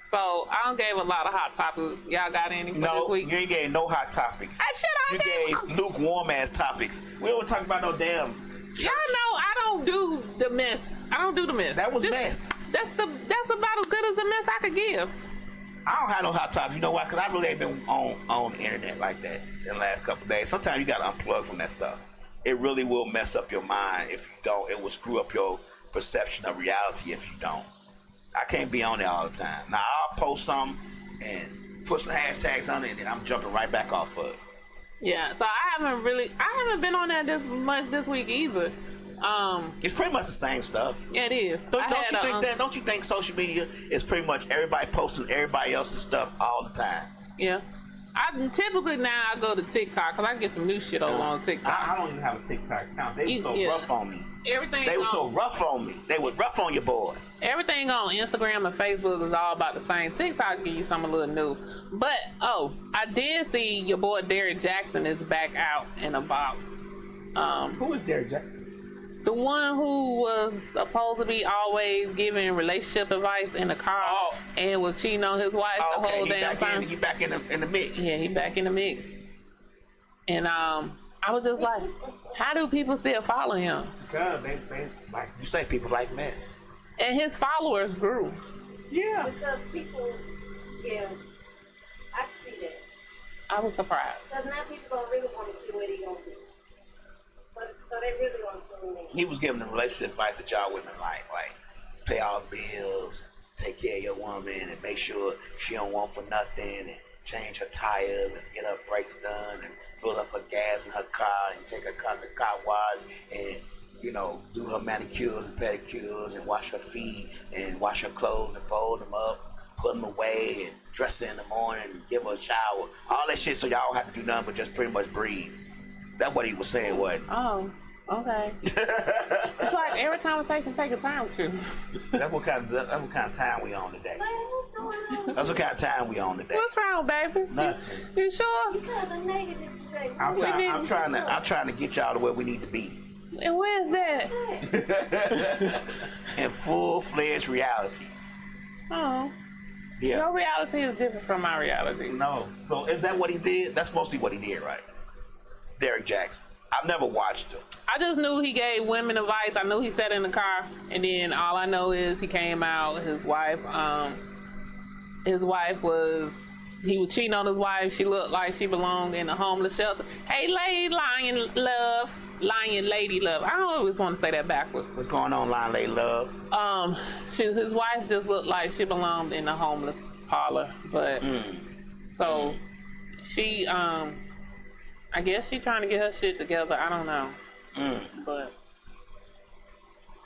So I don't gave a lot of hot topics. Y'all got any for this week?
No, you ain't gave no hot topics. You gave lukewarm ass topics. We don't talk about no damn church.
Y'all know I don't do the mess.
That was mess.
That's about as good as the mess I could give.
I don't have no hot topics. You know why? Because I really ain't been on the internet like that in the last couple of days. Sometimes you got to unplug from that stuff. It really will mess up your mind if you don't. It will screw up your perception of reality if you don't. I can't be on there all the time. Now I'll post something and put some hashtags on it, and then I'm jumping right back off of it.
Yeah, so I haven't been on that this much this week either.
It's pretty much the same stuff.
Yeah, it is.
Don't you think social media is pretty much everybody posting everybody else's stuff all the time?
Yeah. Typically now I go to TikTok because I get some new shit over on TikTok.
I don't even have a TikTok account. They were so rough on me. They were so rough on me. They were rough on your boy.
Everything on Instagram and Facebook is all about the same. TikTok give you something a little new. But, I did see your boy Derrick Jackson is back out and about.
Who is Derrick Jackson?
The one who was supposed to be always giving relationship advice in the car and was cheating on his wife the whole damn time.
He back in the mix.
Yeah, he back in the mix. And I was just like, how do people still follow him?
Because they like you say, people like mess.
And his followers grew.
Yeah. Because people, I can see that.
I was surprised.
So now people don't really want to see what he gonna do. So they really want to tune in.
He was giving them relationship advice that y'all women like pay all the bills, take care of your woman, and make sure she don't want for nothing, and change her tires, and get her brakes done, and fill up her gas in her car, and take her car to the car wash, and do her manicures and pedicures, and wash her feet, and wash her clothes, and fold them up, put them away, and dress her in the morning, and give her a shower. All that shit, so y'all don't have to do nothing but just pretty much breathe. That's what he was saying, wasn't it?
Oh, okay. It's like every conversation take a time with you.
That's what kind of time we on today.
What's going
That's what kind of time we on today.
What's wrong, baby?
Nothing.
You sure?
You kind of negative today.
I'm trying to get y'all to where we need to be.
And where's that?
In full-fledged reality.
Oh.
Yeah.
Your reality is different from my reality.
No. So is that what he did? That's mostly what he did, right? Derek Jackson. I've never watched him.
I just knew he gave women advice. I knew he sat in the car, and then all I know is he came out. His wife was. He was cheating on his wife. She looked like she belonged in a homeless shelter. Hey, lady, lion love, lion lady love. I don't always want to say that backwards.
What's going on, Lion Lady Love?
His wife just looked like she belonged in a homeless parlor, but so she I guess she trying to get her shit together. I don't know, but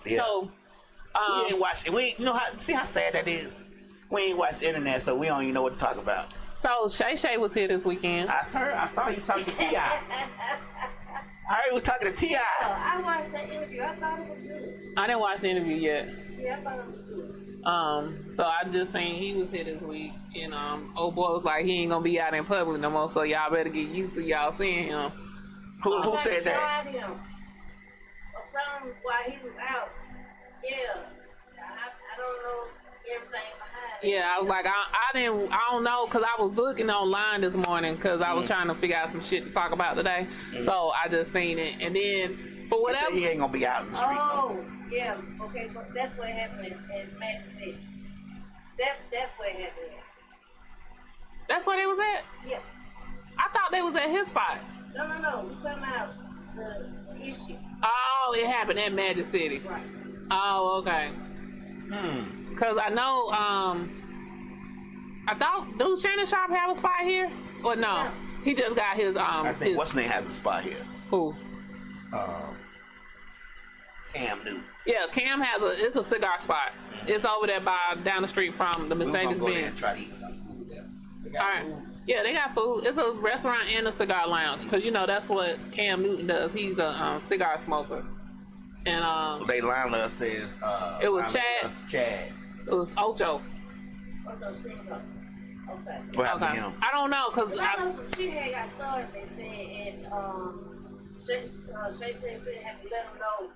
Yeah.
so
we ain't watched. You know how? See how sad that is. We ain't watched the internet, so we don't even know what to talk about.
so Shay was here this weekend.
I saw you talking to T.I. I heard you was talking to T.I.
I watched that interview. I thought it was good.
I didn't watch the interview yet.
Yeah, I thought it was good.
So I just seen he was here this week, and old boy was like he ain't gonna be out in public no more, so y'all better get used to y'all seeing him.
Who said that?
Tried him or something while he was out. Yeah, I don't know everything behind it.
Yeah, I was like, I don't know, cause I was looking online this morning, cause I was trying to figure out some shit to talk about today. So I just seen it, and then for whatever
He ain't gonna be out in the street.
Oh, yeah. Okay, so that's what happened in Max City. That's what happened.
that's where they was at.
Yeah.
I thought they was at his spot.
No. We're talking about the issue.
Oh, it happened at Magic City.
Right.
Oh, okay. Cause I know, I thought, do Shannon Sharpe have a spot here? Or no?
No.
He just got his,
I think
his,
what's name has a spot here.
who?
Cam Newton.
Yeah, Cam it's a cigar spot. It's over there down the street from the
We gonna
Mercedes
go there and
Benz.
try to eat some food there. They got
All right.
food.
Yeah, they got food. It's a restaurant and a cigar lounge. Cause you know that's what Cam Newton does. He's a cigar smoker. And
They line us says
It was
line
Chad.
us Chad.
it was Ocho.
Also, single. Okay.
What happened
Okay.
to him?
I don't know, cause
I know some shit had got started, they said, and Shay said we have to let him know. You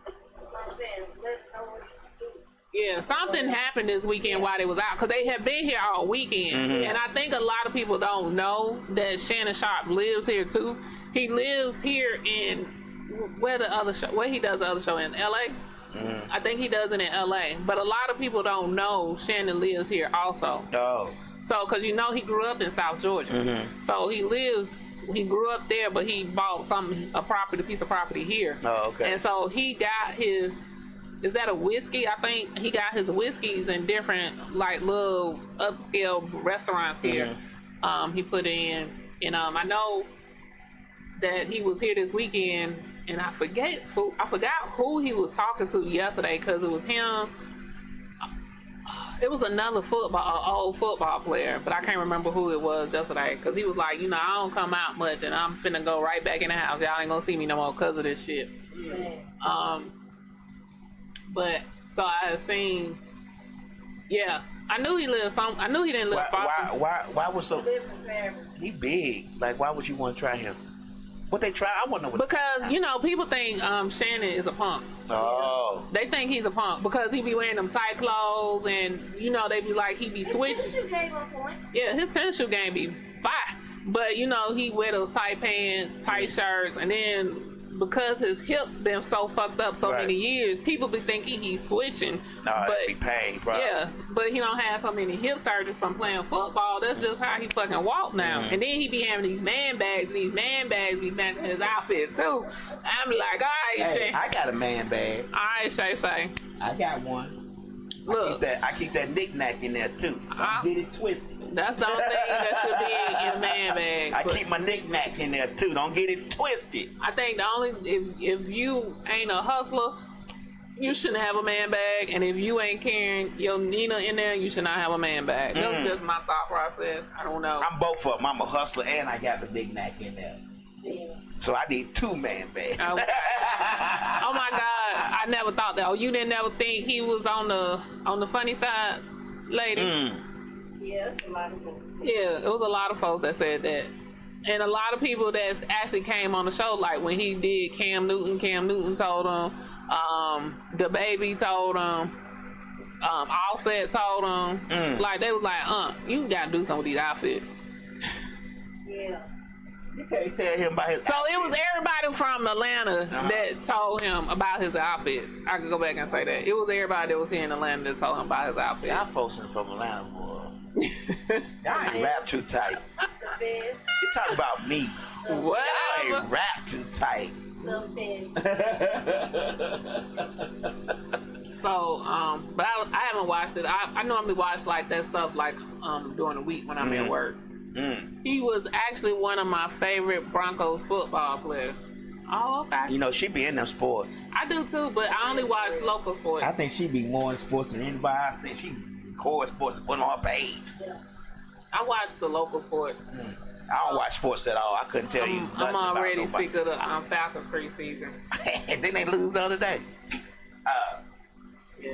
know what I'm saying? Let him know what he can do.
yeah, something happened this weekend while they was out, because they had been here all weekend. And I think a lot of people don't know that Shannon Sharpe lives here too. He lives here in where he does the other show in LA. I think he does it in LA, but a lot of people don't know Shannon lives here also.
Oh.
So, because you know he grew up in South Georgia, so he grew up there, but he bought a piece of property here.
Oh, okay.
And so he got his, is that a whiskey? I think he got his whiskeys in different like little upscale restaurants here. He put in, and I know that he was here this weekend, and I forgot who he was talking to yesterday, because it was him. It was another old football player, but I can't remember who it was yesterday, because he was like, I don't come out much, and I'm finna go right back in the house. Y'all ain't gonna see me no more because of this shit.
Yeah.
But so I had seen, yeah, I knew he lived I knew he didn't live far.
Why was so?
Live forever.
He big. Like, why would you want to try him? What they try? I want to know what.
Because people think Shannon is a punk.
Oh.
They think he's a punk because he be wearing them tight clothes, and they be like he be switching.
His tennis shoe game on point.
Yeah, his tennis shoe game be fire. But he wear those tight pants, tight shirts, and then because his hips been so fucked up so many years, people be thinking he's switching.
No,
but
be pain, bro.
yeah, but he don't have so many hip surgery from playing football. That's just how he fucking walk now. And then he be having these man bags. These man bags be matching his outfit too. I'm like, all right,
Hey,
Shay.
I got a man bag.
All right, Shay.
I got one.
Look,
I keep that knick-knack in there too. Don't get it twisted.
that's the only thing that should be in a man bag.
I
But
keep my knick-knack in there too. Don't get it twisted.
I think the only if you ain't a hustler, you shouldn't have a man bag, and if you ain't carrying your Nina in there, you should not have a man bag. That's just my thought process. I don't know.
I'm both of them. I'm a hustler and I got the knick-knack in there.
Yeah.
So I need 2 man bags.
Okay. Oh my God, I never thought that. Oh, you didn't never think he was on the funny side, lady?
Yeah, it's a lot of folks.
Yeah, it was a lot of folks that said that. And a lot of people that's actually came on the show, like when he did Cam Newton told him, the baby told him, Offset told him, like they was like, you gotta do some of these outfits.
Yeah.
You can't tell him about his
So
outfits.
it was everybody from Atlanta that told him about his outfits. I could go back and say that. It was everybody that was here in Atlanta that told him about his outfits.
Y'all folks from Atlanta, boy. Y'all ain't rap too tight.
The best.
You talk about me. Y'all
Whatever.
ain't rap too tight.
The best.
So, but I haven't watched it. I normally watch like that stuff like during the week when I'm at work. He was actually one of my favorite Broncos football players. Oh, okay.
You know, she be in them sports.
I do too, but I only watch local sports.
I think she be more in sports than anybody I see. She core sports and put on her page.
I watch the local sports.
I don't watch sports at all. I couldn't tell you.
I'm already sick of the Falcons preseason.
And then they lose the other day.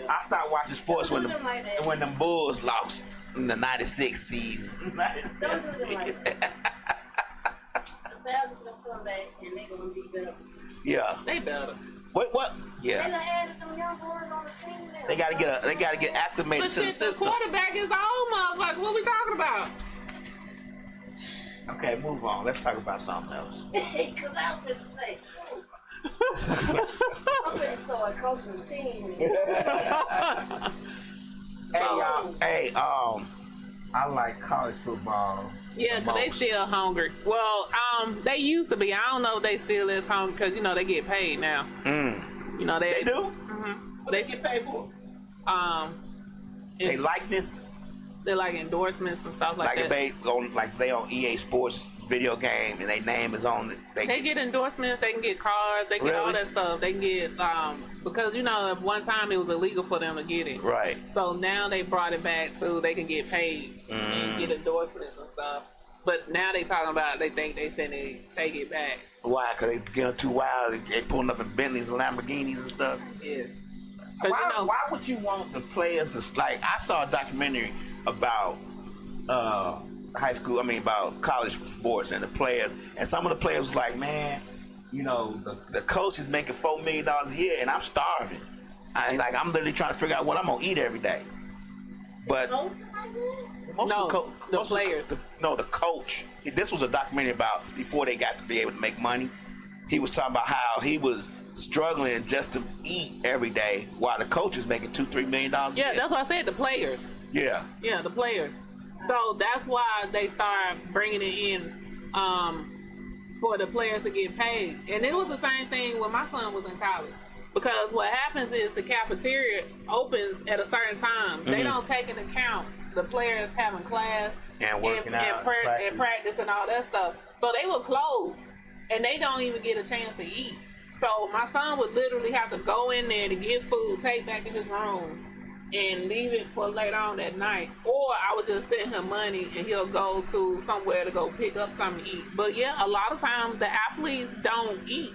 I started watching sports when them Bulls lost in the '96 season.
Don't do them like that. The Falcons gonna come back and they gonna be better.
Yeah.
They better.
What?
They
Yeah.
done added them young boys on the team now.
They gotta get acclimated
But
to the
shit, the
system.
quarterback is the old motherfucker. What we talking about?
Okay, move on. Let's talk about something else.
Because I was going to say, I'm going to start coaching the team.
Hey y'all. Hey, I like college football.
Yeah, because they still hungry. Well, they used to be. I don't know if they still is hungry because, you know, they get paid now. You know,
They do?
Mm-hmm.
What they get paid for? They
It-
likeness.
They're like endorsements and stuff like
Like
that.
if they on EA Sports video game and their name is on it.
They get endorsements, they can get cars, they get all
Really?
that stuff. They can get, because, you know, at one time it was illegal for them to get it.
Right.
So now they brought it back to they can get paid and get endorsements and stuff. But now they talking about they think they finna take it back.
Why? Because they getting too wild. They pulling up in Bentleys and Lamborghinis and stuff.
Yeah.
Why would you want the players to, like, I saw a documentary about about college sports and the players, and some of the players was like, man, you know, the coach is making $4 million a year and I'm starving. I'm literally trying to figure out what I'm gonna eat every day. But most
No,
of
the
most
players.
the coach. This was a documentary about before they got to be able to make money. He was talking about how he was struggling just to eat every day while the coach is making $2-3 million a year.
Yeah, that's what I said, the players.
Yeah.
Yeah, the players. So that's why they start bringing it in for the players to get paid. And it was the same thing when my son was in college. Because what happens is the cafeteria opens at a certain time. They don't take into account the players having class
And working out,
and practice and all that stuff. So they will close and they don't even get a chance to eat. So my son would literally have to go in there to get food, take back in his room, and leave it for later on that night. Or I would just send him money and he'll go to somewhere to go pick up something to eat. But yeah, a lot of times the athletes don't eat.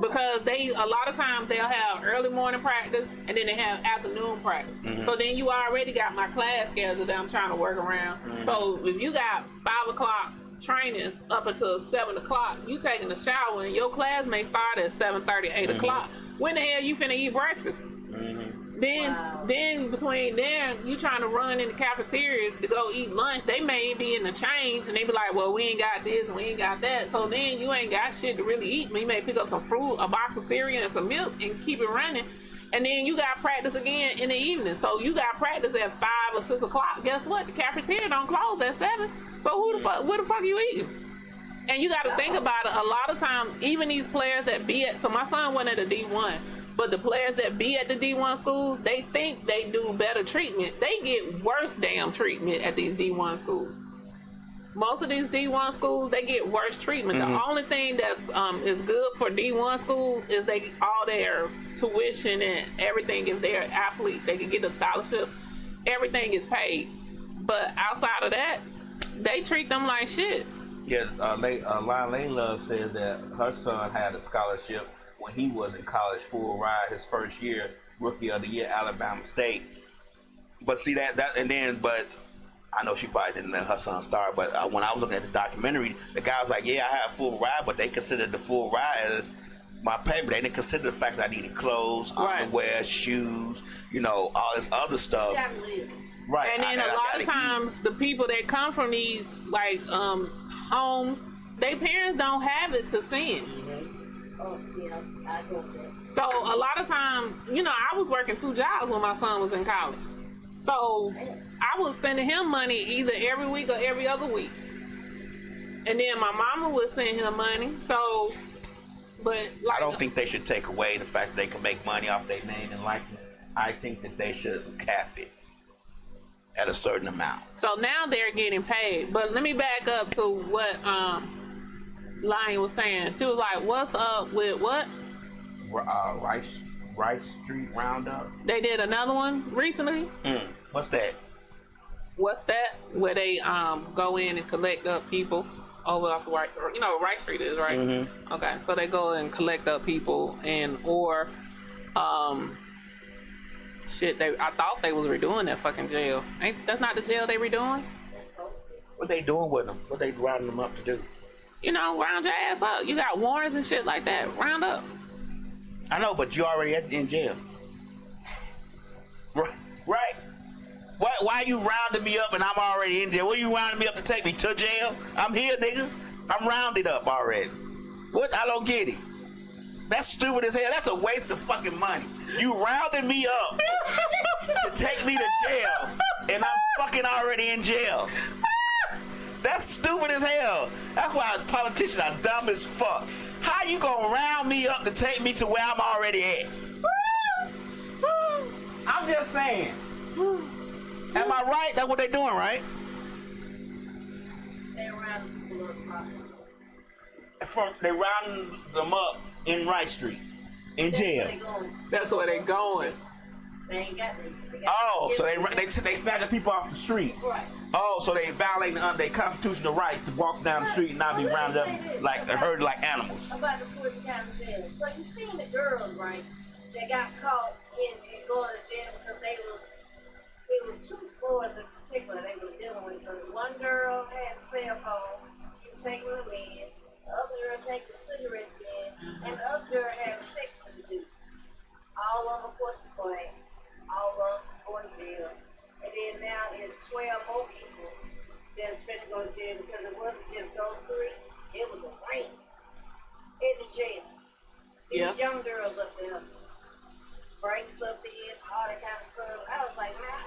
Because a lot of times they'll have early morning practice and then they have afternoon practice. So then you already got my class schedule that I'm trying to work around. So if you got 5 o'clock training up until 7 o'clock, you taking a shower and your class may start at 7:30, 8 o'clock. When the hell you finna eat breakfast? Then between there, you trying to run in the cafeteria to go eat lunch. They may be in the change and they be like, well, we ain't got this and we ain't got that. So then you ain't got shit to really eat. You may pick up some fruit, a box of cereal and some milk and keep it running. And then you got practice again in the evening. So you got practice at 5 or 6 o'clock. Guess what? The cafeteria don't close at 7. So where the fuck you eating? And you got to think about it. A lot of times, even these players that be at, so my son went at a D1, but the players that be at the D1 schools, they think they do better treatment. They get worse damn treatment at these D1 schools. Most of these D1 schools, they get worse treatment. The only thing that is good for D1 schools is all their tuition and everything. If they're an athlete, they can get a scholarship. Everything is paid. But outside of that, they treat them like shit.
Yeah, Lane Love says that her son had a scholarship when he was in college, full ride his first year, rookie of the year, Alabama State. But see that but I know she probably didn't let her son start. But when I was looking at the documentary, the guy was like, "Yeah, I had a full ride," but they considered the full ride as my payment. They didn't consider the fact that I needed clothes, underwear, shoes, all this other stuff.
You gotta live.
Right.
And then a lot of times, the people that come from these homes, their parents don't have it to send.
Oh yeah, I go there.
So a lot of times, I was working 2 jobs when my son was in college. So I was sending him money either every week or every other week. And then my mama would send him money. So, but
I don't think they should take away the fact that they can make money off their name and likeness. I think that they should cap it at a certain amount.
So now they're getting paid. But let me back up to what Lion was saying. She was like, "What's up with what?" Rice Street Roundup. They did another one recently.
What's that?
What's that? Where they go in and collect up people over off Rice. Rice Street is right. Mm-hmm. Okay, so they go and collect up people or I thought they was redoing that fucking jail. That's not the jail they redoing?
What they doing with them? What they rounding them up to do?
Round your ass up. You got warrants and shit like that. Round up.
I know, but you already in jail. Right? Why you rounding me up and I'm already in jail? What you rounding me up to take me to jail? I'm here, nigga. I'm rounded up already. What? I don't get it. That's stupid as hell. That's a waste of fucking money. You rounded me up to take me to jail, and I'm fucking already in jail. That's stupid as hell. That's why politicians are dumb as fuck. How you gonna round me up to take me to where I'm already at? I'm just saying. Am I right? That's what they doing, right?
They round people up.
They rounding them up in Rice Street, in jail.
That's where they going.
They ain't got me.
So they snatching people off the street.
Right.
Oh, so they violating their constitutional rights to walk down the street and not be rounded up herded like animals.
About the Fulton County Jail. So you seen the girls, right? That got caught in going to jail because it was 2 floors in particular they were dealing with. One girl had a cell phone. She was taking them in. The other girl taking cigarettes in. And the other girl had sex with the dude. All of them was playing. All of them going to jail. And then now it's 12 more people that's finna go to jail because it wasn't just those 3. It was a ring in the jail. These young girls up there, break stuff in, all that kind of stuff. I was like, man,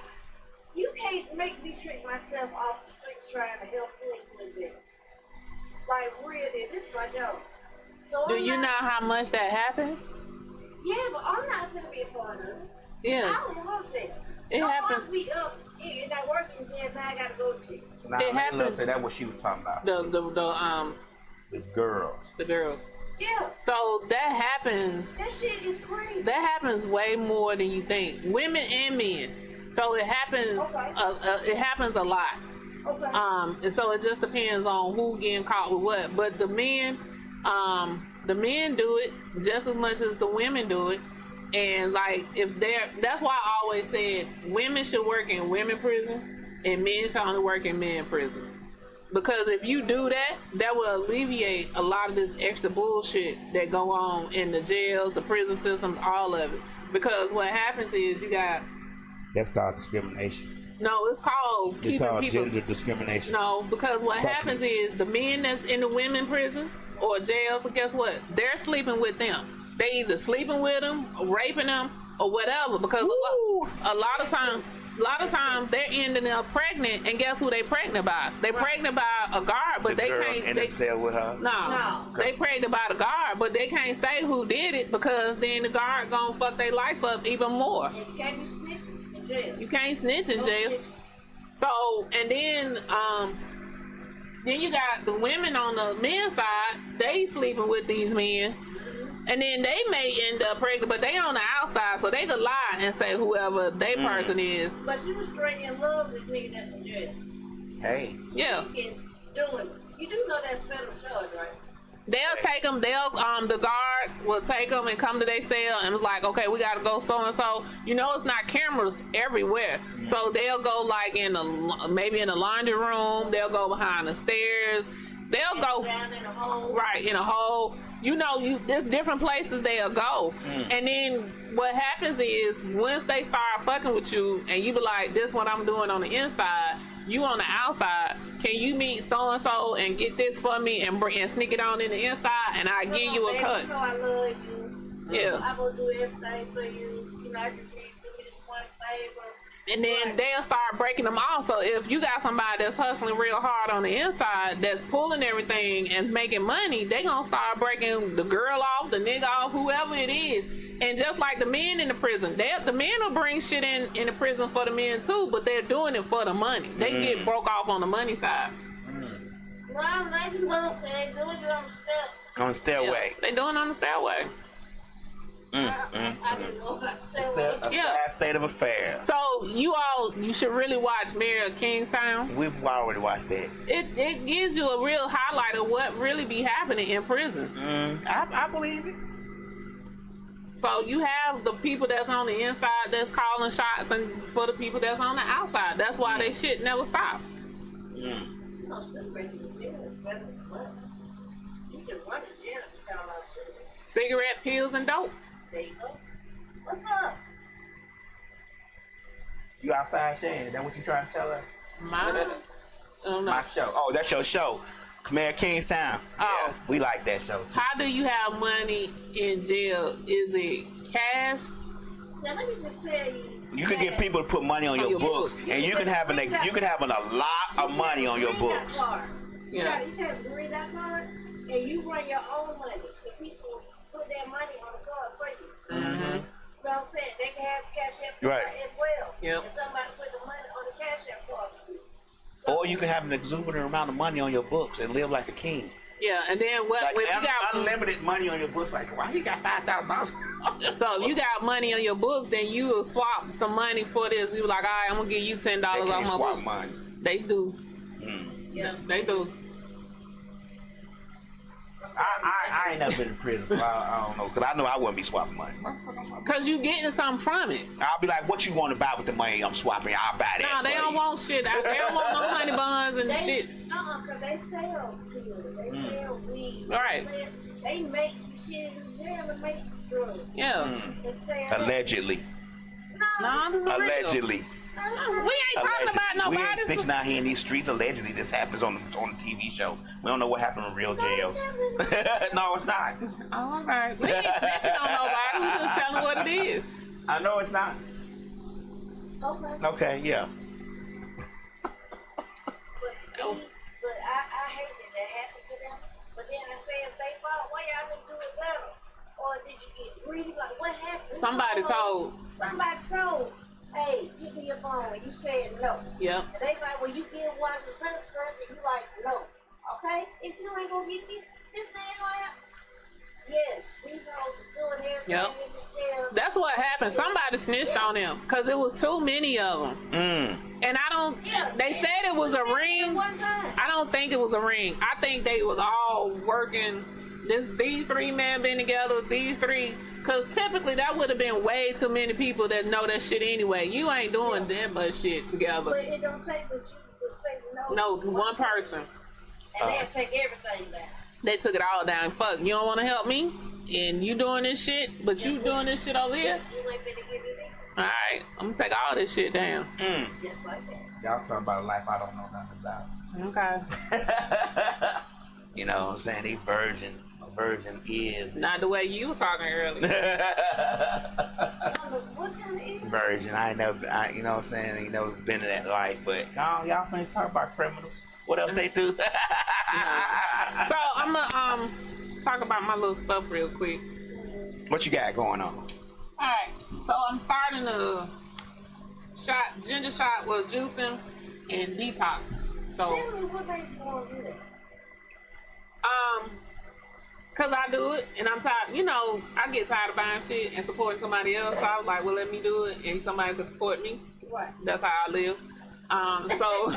you can't make me trick myself off the streets trying to help people in jail. Like, really, this is my job. So
Do you know how much that happens?
Yeah, but I'm not gonna be a part of it.
Yeah.
I don't want to.
It happens.
I be up and not working jail, now I gotta go to jail.
It happens.
Say that's what she was talking about.
The
girls.
The girls.
Yeah.
So that happens.
That shit is crazy.
That happens way more than you think. Women and men. So it happens.
Okay.
It happens a lot.
Okay.
And so it just depends on who getting caught with what. But the men do it just as much as the women do it. And that's why I always said women should work in women prisons and men should only work in men prisons. Because if you do that, that will alleviate a lot of this extra bullshit that go on in the jails, the prison systems, all of it. Because what happens is
that's called discrimination.
No, it's called
gender discrimination.
No, because what happens is the men that's in the women prisons or jails, guess what? They're sleeping with them. They either sleeping with them, or raping them, or whatever. Because a lot of times they're ending up pregnant, and guess who they pregnant by? They pregnant by a guard, but they can't.
In the cell with her.
No, they pregnant by the guard, but they can't say who did it because then the guard gonna fuck their life up even more.
And you can't be snitching in jail.
You can't snitch in jail. So, and then you got the women on the men's side. They sleeping with these men. And then they may end up pregnant, but they on the outside, so they could lie and say whoever they person is.
But you was straight in love with this nigga that's in jail.
Hey.
Yeah.
Doing it. You do know that's federal charge, right?
They'll take them. The guards will take them and come to their cell and it's like, okay, we gotta go so and so. You know, it's not cameras everywhere, so they'll go like maybe in the laundry room. They'll go behind the stairs. They'll go
down in a hole.
Right in a hole. You know, there's different places they'll go, and then what happens is once they start fucking with you, and you be like, "This what I'm doing on the inside." You on the outside, can you meet so and so and get this for me and sneak it on in the inside and I give you a cut?
You know I love you.
Yeah.
I'm gonna do everything for you. You know, I just need to do this one favor.
And then they'll start breaking them off. So if you got somebody that's hustling real hard on the inside, that's pulling everything and making money, they gonna start breaking the girl off, the nigga off, whoever it is. And just like the men in the prison, the men will bring shit in the prison for the men too, but they're doing it for the money. They get broke off on the money side.
Well, ladies love they doing it on the step.
On the stairway.
Yeah, they doing it on the stairway.
I didn't know about the stairway.
A sad state of affairs.
So you should really watch Mary of Kingstown.
We've already watched that.
It gives you a real highlight of what really be happening in prisons.
I believe it.
So you have the people that's on the inside that's calling shots, and for the people that's on the outside. That's why they shit never stop.
You know, celebrating the jail is better than what? You can run a jail if you got a lot of cigarettes.
Cigarette, pills, and dope.
There you go. What's up?
You outside, Shannon? That what you trying to tell her?
My
show. Oh, that's your show. Mary Kingstown.
Oh.
Yeah, we like that show too.
How do you have money in jail? Is it cash?
Now let me just tell you.
You can get people to put money on your books, and you can have a lot of money on your books.
You can have a green dot card, and you run your own money. The people put their money on the card for you. You know what I'm saying? They can have cash app card as well.
Yep.
And somebody put the money on the cash app card for you.
Or you can have an exuberant amount of money on your books and live like a king.
Yeah, and then if you got
unlimited money on your books, like, why you got $5,000?
So if you got money on your books, then you will swap some money for this. You like, all right, I'm gonna give you $10 off my
swap
book.
money.
They do.
Yeah,
they do.
I ain't never been in prison, so I don't know. Because I know I wouldn't be swapping money.
Because you getting something from it.
I'll be like, what you want to buy with the money I'm swapping? I'll buy that.
No, they don't want shit. They don't want no honey buns and shit.
Because they sell pills. They sell weed.
All right.
They make some shit in jail and make drugs.
Yeah.
Allegedly.
No, this is real.
Allegedly.
We ain't talking about nobody.
We ain't snitching out here in these streets. Allegedly, this happens on the TV show. We don't know what happened in real jail. No, it's not.
Oh, okay. We ain't snitching on nobody. We just telling what it is.
I know it's not.
Okay.
Okay, yeah.
But I hate that happened to them. But then I say, if they fought, why y'all didn't do it better? Or did you get greedy? Like, what happened?
Somebody told.
Somebody told. Hey, give me your phone. And you said no.
Yep.
And they like, well, you get one to such and you like, no. Okay? If you ain't gonna get me, this thing ain't gonna happen. Yes, these hoes is doing everything in the jail.
That's what happened. Somebody snitched on them because it was too many of them. And I don't. They said it was a ring. I don't think it was a ring. I think they was all working. These three men been together. These three. Because typically that would have been way too many people that know that shit anyway. You ain't doing that much shit together.
But it don't say that you would say no.
No, one person.
And they'll take everything down.
They took it all down. Fuck, you don't want to help me? And you doing this shit, but you doing this shit over here?
You ain't finna give me that.
Alright, I'm gonna take all this shit down.
Just like that.
Y'all talking about a life I don't know nothing about.
Okay.
You know what I'm saying? A virgin is
Not the way you was talking earlier.
What kind of idiot?
virgin. You know what I'm saying? Ain't never been in that life, but y'all finish talking about criminals. What else they do?
So I'm gonna talk about my little stuff real quick.
What you got going on?
Alright, so I'm starting a ginger shot with juicing and detox. So
Tell me what made you want to do that.
cause I do it and I'm tired, I get tired of buying shit and supporting somebody else. So I was like, well, let me do it and somebody can support me.
Right.
That's how I live. So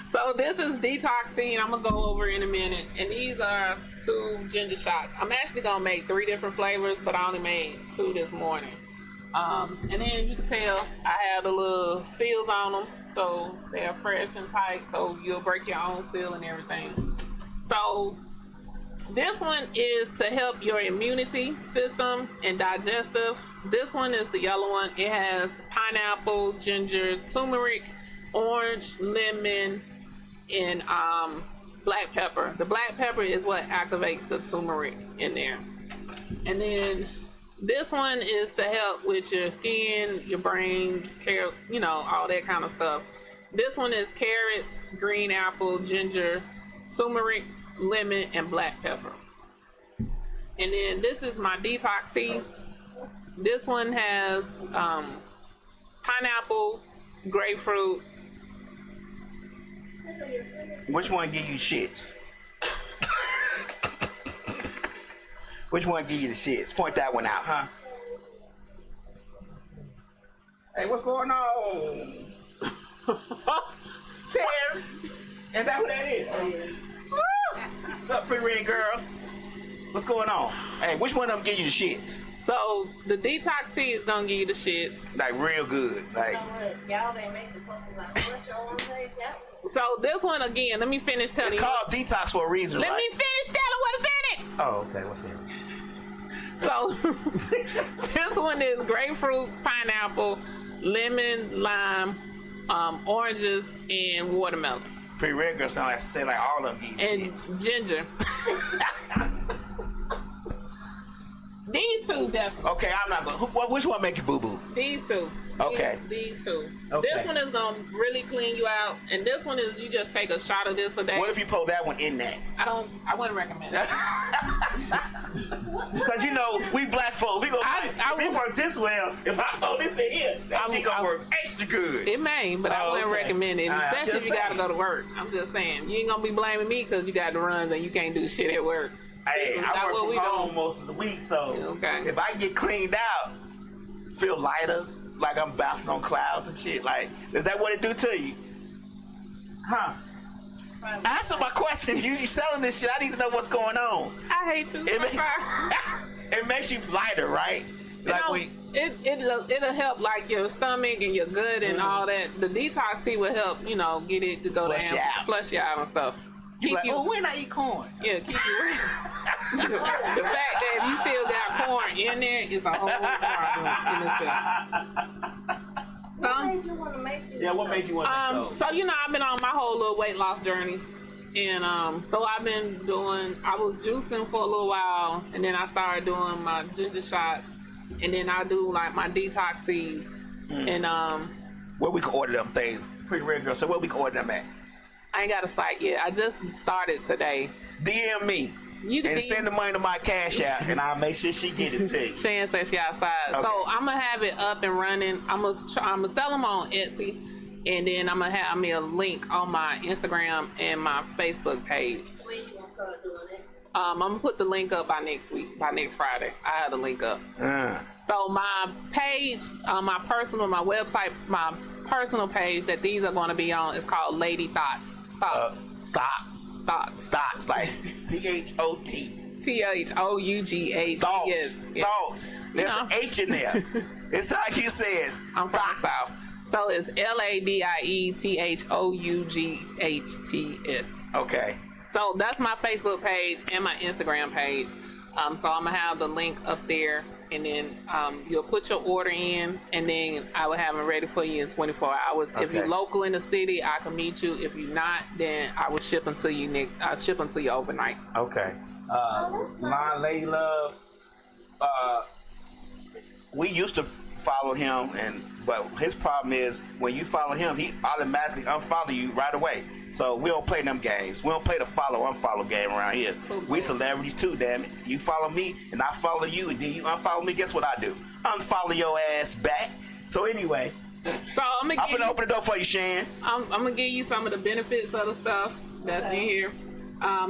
so this is detox tea, and I'm gonna go over in a minute. And these are 2 ginger shots. I'm actually gonna make 3 different flavors, but I only made 2 this morning. And then you can tell I have the little seals on them, so they're fresh and tight, so you'll break your own seal and everything. So this one is to help your immunity system and digestive. This one is the yellow one. It has pineapple, ginger, turmeric, orange, lemon, and black pepper. The black pepper is what activates the turmeric in there. And then this one is to help with your skin, your brain, all that kind of stuff. This one is carrots, green apple, ginger, turmeric, lemon, and black pepper. And then this is my detox tea. This one has pineapple, grapefruit.
Which one give you shits? Which one give you the shits? Point that one out, huh? Hey, what's going on? Sharon, is that who that is? What's up, pretty red girl? What's going on? Hey, which one of them give you the shits?
So the detox tea is gonna give you the shits.
Like real good. Like
y'all ain't making fucking like what's your own place?
So this one again, let me finish telling you.
It's called detox for a reason,
Let
right?
me finish telling what's in it.
Oh, okay, what's in it?
So this one is grapefruit, pineapple, lemon, lime, oranges, and watermelon.
Pretty red girl sound like say like all of them give you
And
shits.
ginger. These 2 definitely.
Okay, I'm not gonna. Which one make you boo boo?
These 2.
Okay.
These 2.
Okay.
This one is gonna really clean you out, and this one is you just take a shot of this a day.
What if you pull that one in that?
I wouldn't recommend it.
Because we black folks, we go. If it work this well, if I throw this in here, that shit gonna work extra good.
It may, but I wouldn't recommend it,
All right,
especially if you gotta go to work. I'm just saying, you ain't gonna be blaming me because you got the runs and you can't do shit at work.
Hey, I work from home most of the week, so if I get cleaned out, feel lighter, like I'm bouncing on clouds and shit. Like, is that what it do to you? Huh? Answer my question. You selling this shit? I need to know what's going on.
I hate you.
It makes you lighter, right? Like
it'll help like your stomach and your gut and all that. The detox tea will help, get it to go
Flush
down,
out.
flush you out and stuff.
When I eat corn?
Yeah, keep you. The fact that if you still got corn in there is a whole problem in itself.
What made you want to make this?
Yeah, what made you want to make those?
So I've been on my whole little weight loss journey, and so I was juicing for a little while, and then I started doing my ginger shots, and then I do like my detox teas, and
where we can order them things, pretty red girl. So where we can order them at?
I ain't got a site yet. I just started today.
DM me. And send the money to my cash app, and I'll make sure she get it to you.
Shan says she outside. Okay. So I'm gonna have it up and running. I'm gonna sell them on Etsy, and then I'm gonna have me a link on my Instagram and my Facebook page.
When you gonna start doing it?
I'm gonna put the link up by next week, by next Friday. I have the link up. So my page, my personal page that these are gonna be on is called Lady Thoughts.
Thoughts, like THOT.
THOUGH.
Thoughts.
Yes.
Thoughts. There's an H in there. It's like you said.
I'm from the South. So it's LADIETHOUGHTS.
Okay.
So that's my Facebook page and my Instagram page. So I'm gonna have the link up there, and then you'll put your order in, and then I will have it ready for you in 24 hours. Okay. If you're local in the city, I can meet you. If you're not, then I will ship them to you. I'll ship them to you overnight.
Okay. My Lady Love. We used to follow him, but his problem is when you follow him, he automatically unfollow you right away. So we don't play them games. We don't play the follow-unfollow game around here. We celebrities too, damn it. You follow me, and I follow you, and then you unfollow me. Guess what I do? Unfollow your ass back. So anyway, I'm finna open the door for you, Shan.
I'm gonna give you some of the benefits of the stuff that's in here.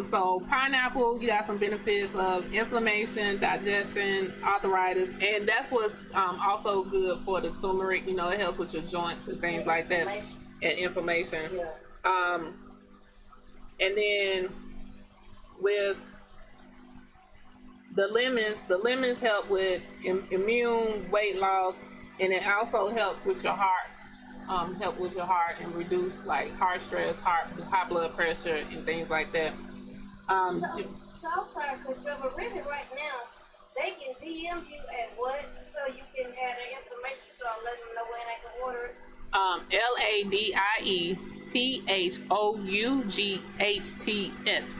So pineapple, you got some benefits of inflammation, digestion, arthritis, and that's what's also good for the turmeric. You know, it helps with your joints and things like that, and inflammation.
Yeah.
And then with the lemons help with immune, weight loss, and it also helps with your heart. And reduce like heart stress, high blood pressure, and things like that.
So I'm sorry, because really right now, they can DM you at what, so you can have the information, start letting them know when they can order it.
LADIETHOUGHTS,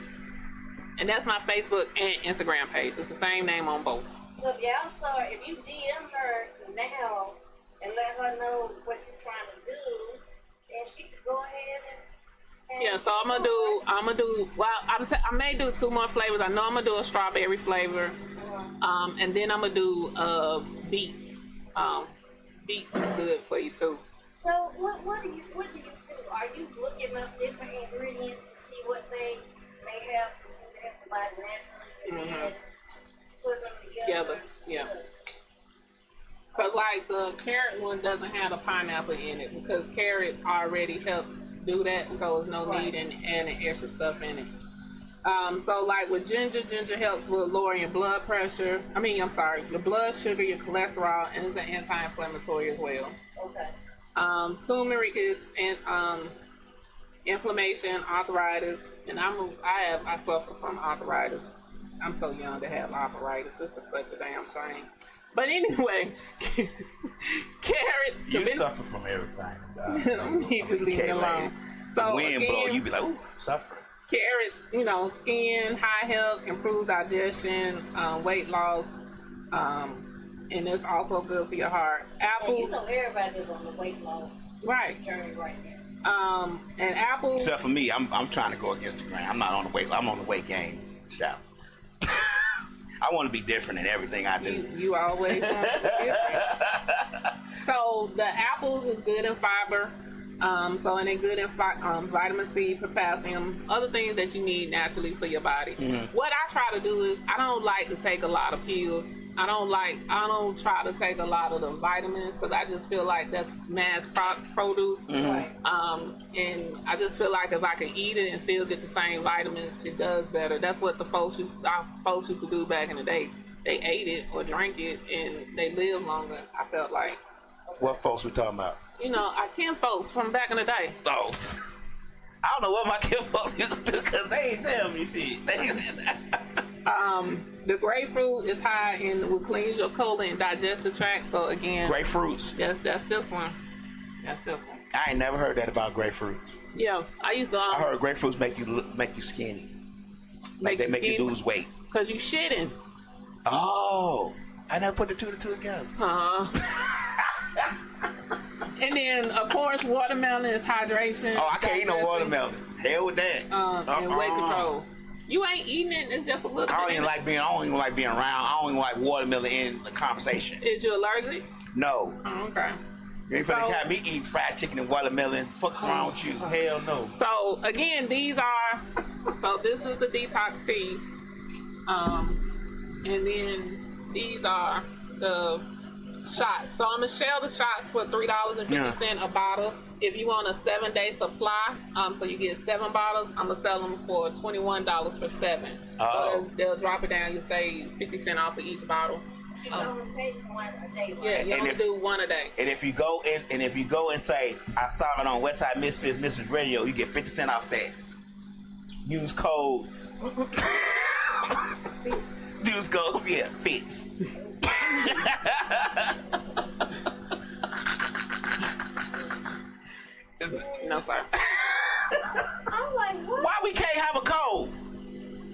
and that's my Facebook and Instagram page. It's the same name on both.
So if you DM her now and let her know what you're trying to do, and she can go ahead and
yeah. So I'm gonna do. Well, I may do 2 more flavors. I know I'm gonna do a strawberry flavor, and then I'm gonna do beets. Beets is good for you too.
So what do you do? Are you looking up different ingredients to see what they may have to buy naturally and put them together?
Yeah. Because like the carrot one doesn't have the pineapple in it, because carrot already helps do that, so there's no need in adding extra stuff in it. So like with ginger helps with lowering your blood pressure. Your blood sugar, your cholesterol, and it's an anti-inflammatory as well.
Okay.
Turmeric is inflammation, arthritis, and I suffer from arthritis. I'm so young to have arthritis. This is such a damn shame. But anyway, carrots.
You suffer from everything.
I need to leave it alone. So
wind
again,
blow, you be like, ooh, suffering.
Carrots, skin, high health, improved digestion, weight loss, and it's also good for your heart. Apples.
And everybody's on the weight loss journey right now.
And apples.
Except for me, I'm trying to go against the grain. I'm not on the weight. I'm on the weight gain. Shout. I want to be different in everything I do.
You always want to be different. So the apples is good in fiber. And they're good in vitamin C, potassium, other things that you need naturally for your body. Mm-hmm. What I try to do is I don't like to take a lot of pills. I don't try to take a lot of the vitamins, because I just feel like that's mass produce. Mm-hmm. And I just feel like if I can eat it and still get the same vitamins, it does better. That's what our folks used to do back in the day. They ate it or drank it and they lived longer, I felt like.
What folks we talking about?
Our kin folks from back in the day.
Oh. I don't know what my kin folks used to do, because they ain't tell me shit.
The grapefruit is high in what cleans your colon and digestive tract. So again,
grapefruits.
Yes, that's this one.
I ain't never heard that about grapefruits.
Yeah, I used to.
I heard grapefruits make you skinny. Make you lose weight.
Cause you shitting.
Oh, I never put the two together.
And then of course watermelon is hydration.
Oh, I can't eat no watermelon. Hell with that.
And weight control. You ain't eating it. It's just a little.
I don't even like being around. I don't even like watermelon in the conversation.
Is you allergic?
No.
Oh, okay.
You ain't finna have me eat fried chicken and watermelon. Fuck around with you. Hell no.
So again, this is the detox tea. And then these are the shots. So I'm gonna sell the shots for $3.50 a bottle. If you want a 7-day supply, so you get 7 bottles, I'm gonna sell them for $21 for 7.
Oh.
So they'll drop it down. You save 50 cents off of each bottle.
You only take one a day, right?
Yeah, you only do one a day.
And if you go and say I saw it on WestSide MisFits Radio, you get 50 cents off that. Use code. Use code. Yeah, fits.
No, sir.
I'm like, what?
Why we can't have a code?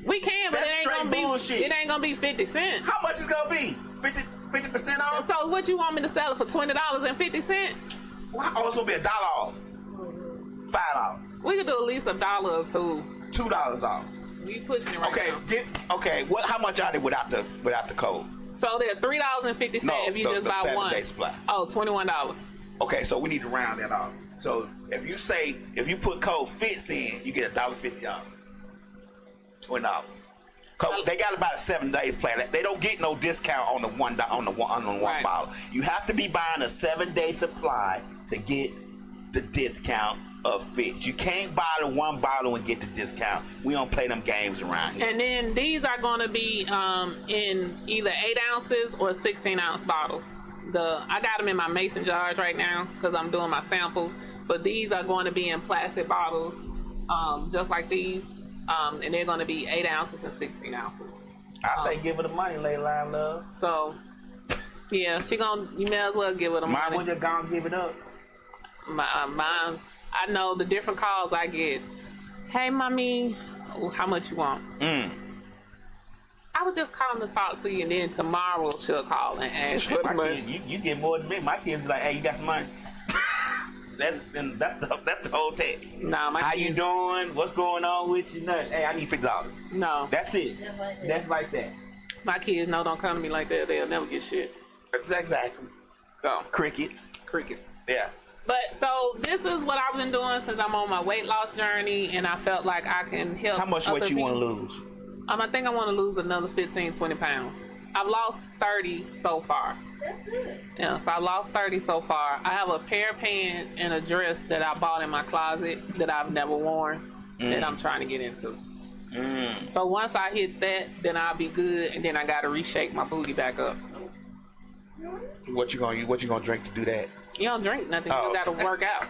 We can, but
That's
it ain't
straight
gonna be.
bullshit.
It ain't gonna be 50 cents.
How much is gonna be? 50% off?
So what you want me to sell it for $20.50?
Oh, it's gonna be $1 off. $5.
We could do at least $1 or $2.
$2 off.
We pushing it right now.
Okay. How much are they without the code?
So they're $3.50 if you just buy one.
7-day supply.
Oh, $21.
Okay, so we need to round that off. So if you put code FITS in, you get $1.50 off. $20. They got about a 7-day plan. They don't get no discount on the one
Right.
bottle. You have to be buying a 7-day supply to get the discount of Fitz. You can't buy the one bottle and get the discount. We don't play them games around here.
And then these are going to be in either 8 ounces or 16-ounce bottles. I got them in my mason jars right now because I'm doing my samples. But these are going to be in plastic bottles, just like these. And they're going to be 8 ounces and 16 ounces.
I say give her the money, Layla, love.
So, yeah, you may as well give her the
Mine
money.
when you're gone, give it up.
Mine, I know the different calls I get. Hey, mommy, how much you want? I was just calling to talk to you, and then tomorrow she'll call and ask for the money.
Kids, you get more than me. My kids be like, "Hey, you got some money?" That's the whole text.
No, my
How
kids,
you doing? What's going on with you? Nothing. Hey, I need $50.
No,
That's it.
Just like that.
That's like that.
my kids know don't come to me like that. They'll never get shit.
Exactly.
So
Crickets.
crickets.
Yeah.
But so this is what I've been doing since I'm on my weight loss journey, and I felt like I can help.
How much weight you want to lose?
I think I want to lose another 15, 20 pounds. I've lost 30 so far.
That's good.
Yeah, so I lost 30 so far. I have a pair of pants and a dress that I bought in my closet that I've never worn that I'm trying to get into. So once I hit that, then I'll be good, and then I gotta reshape my booty back up.
What you gonna drink to do that?
You don't drink nothing.
Oh.
You gotta work out.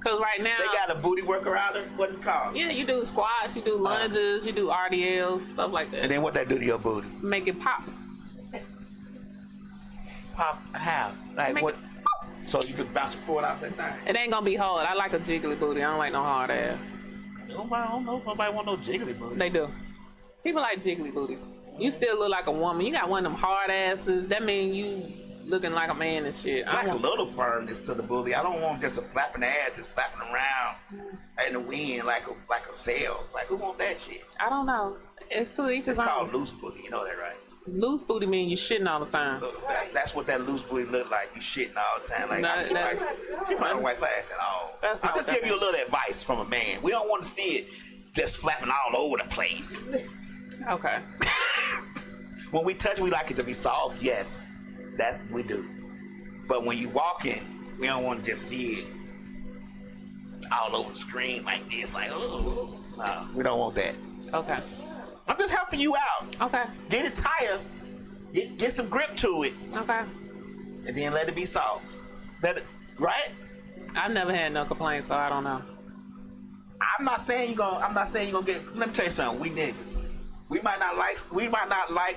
Cause right now
They got a booty worker out there. What is it called?
yeah, you do squats, you do lunges, you do RDLs, stuff like that.
And then what that do to your booty?
Make it pop.
Pop how? Like
Make
what?
it
So you could bounce a cord out that thing.
It ain't gonna be hard. I like a jiggly booty. I don't like no hard ass.
I don't know if nobody want no jiggly booty.
They do. People like jiggly booties. You still look like a woman. You got one of them hard asses. That mean you looking like a man and shit.
I
I
like a
want,
little firmness to the booty. I don't want just a flapping ass, just flapping around in the wind like a sail. Like who want that shit?
I don't know. It's to each his
It's called
own.
loose booty. You know that, right?
Loose booty mean you shitting all the time.
Look, that's what that loose booty look like. You shitting all the time. Like
No,
she
that-
probably don't wipe her ass at all.
That's
I'm
not
just
what that
giving you a little advice from a man. We don't want to see it just flapping all over the place.
Okay.
When we touch, we like it to be soft. Yes, that's we do. But when you walking, we don't want to just see it all over the screen like this. Like, oh, no, we don't want that.
Okay.
I'm just helping you out.
Okay.
Get it tighter. Get some grip to it,
Okay.
and then let it be soft. Right?
I've never had no complaints, so I don't know.
I'm not saying you gonna get. Let me tell you something. We niggas, we might not like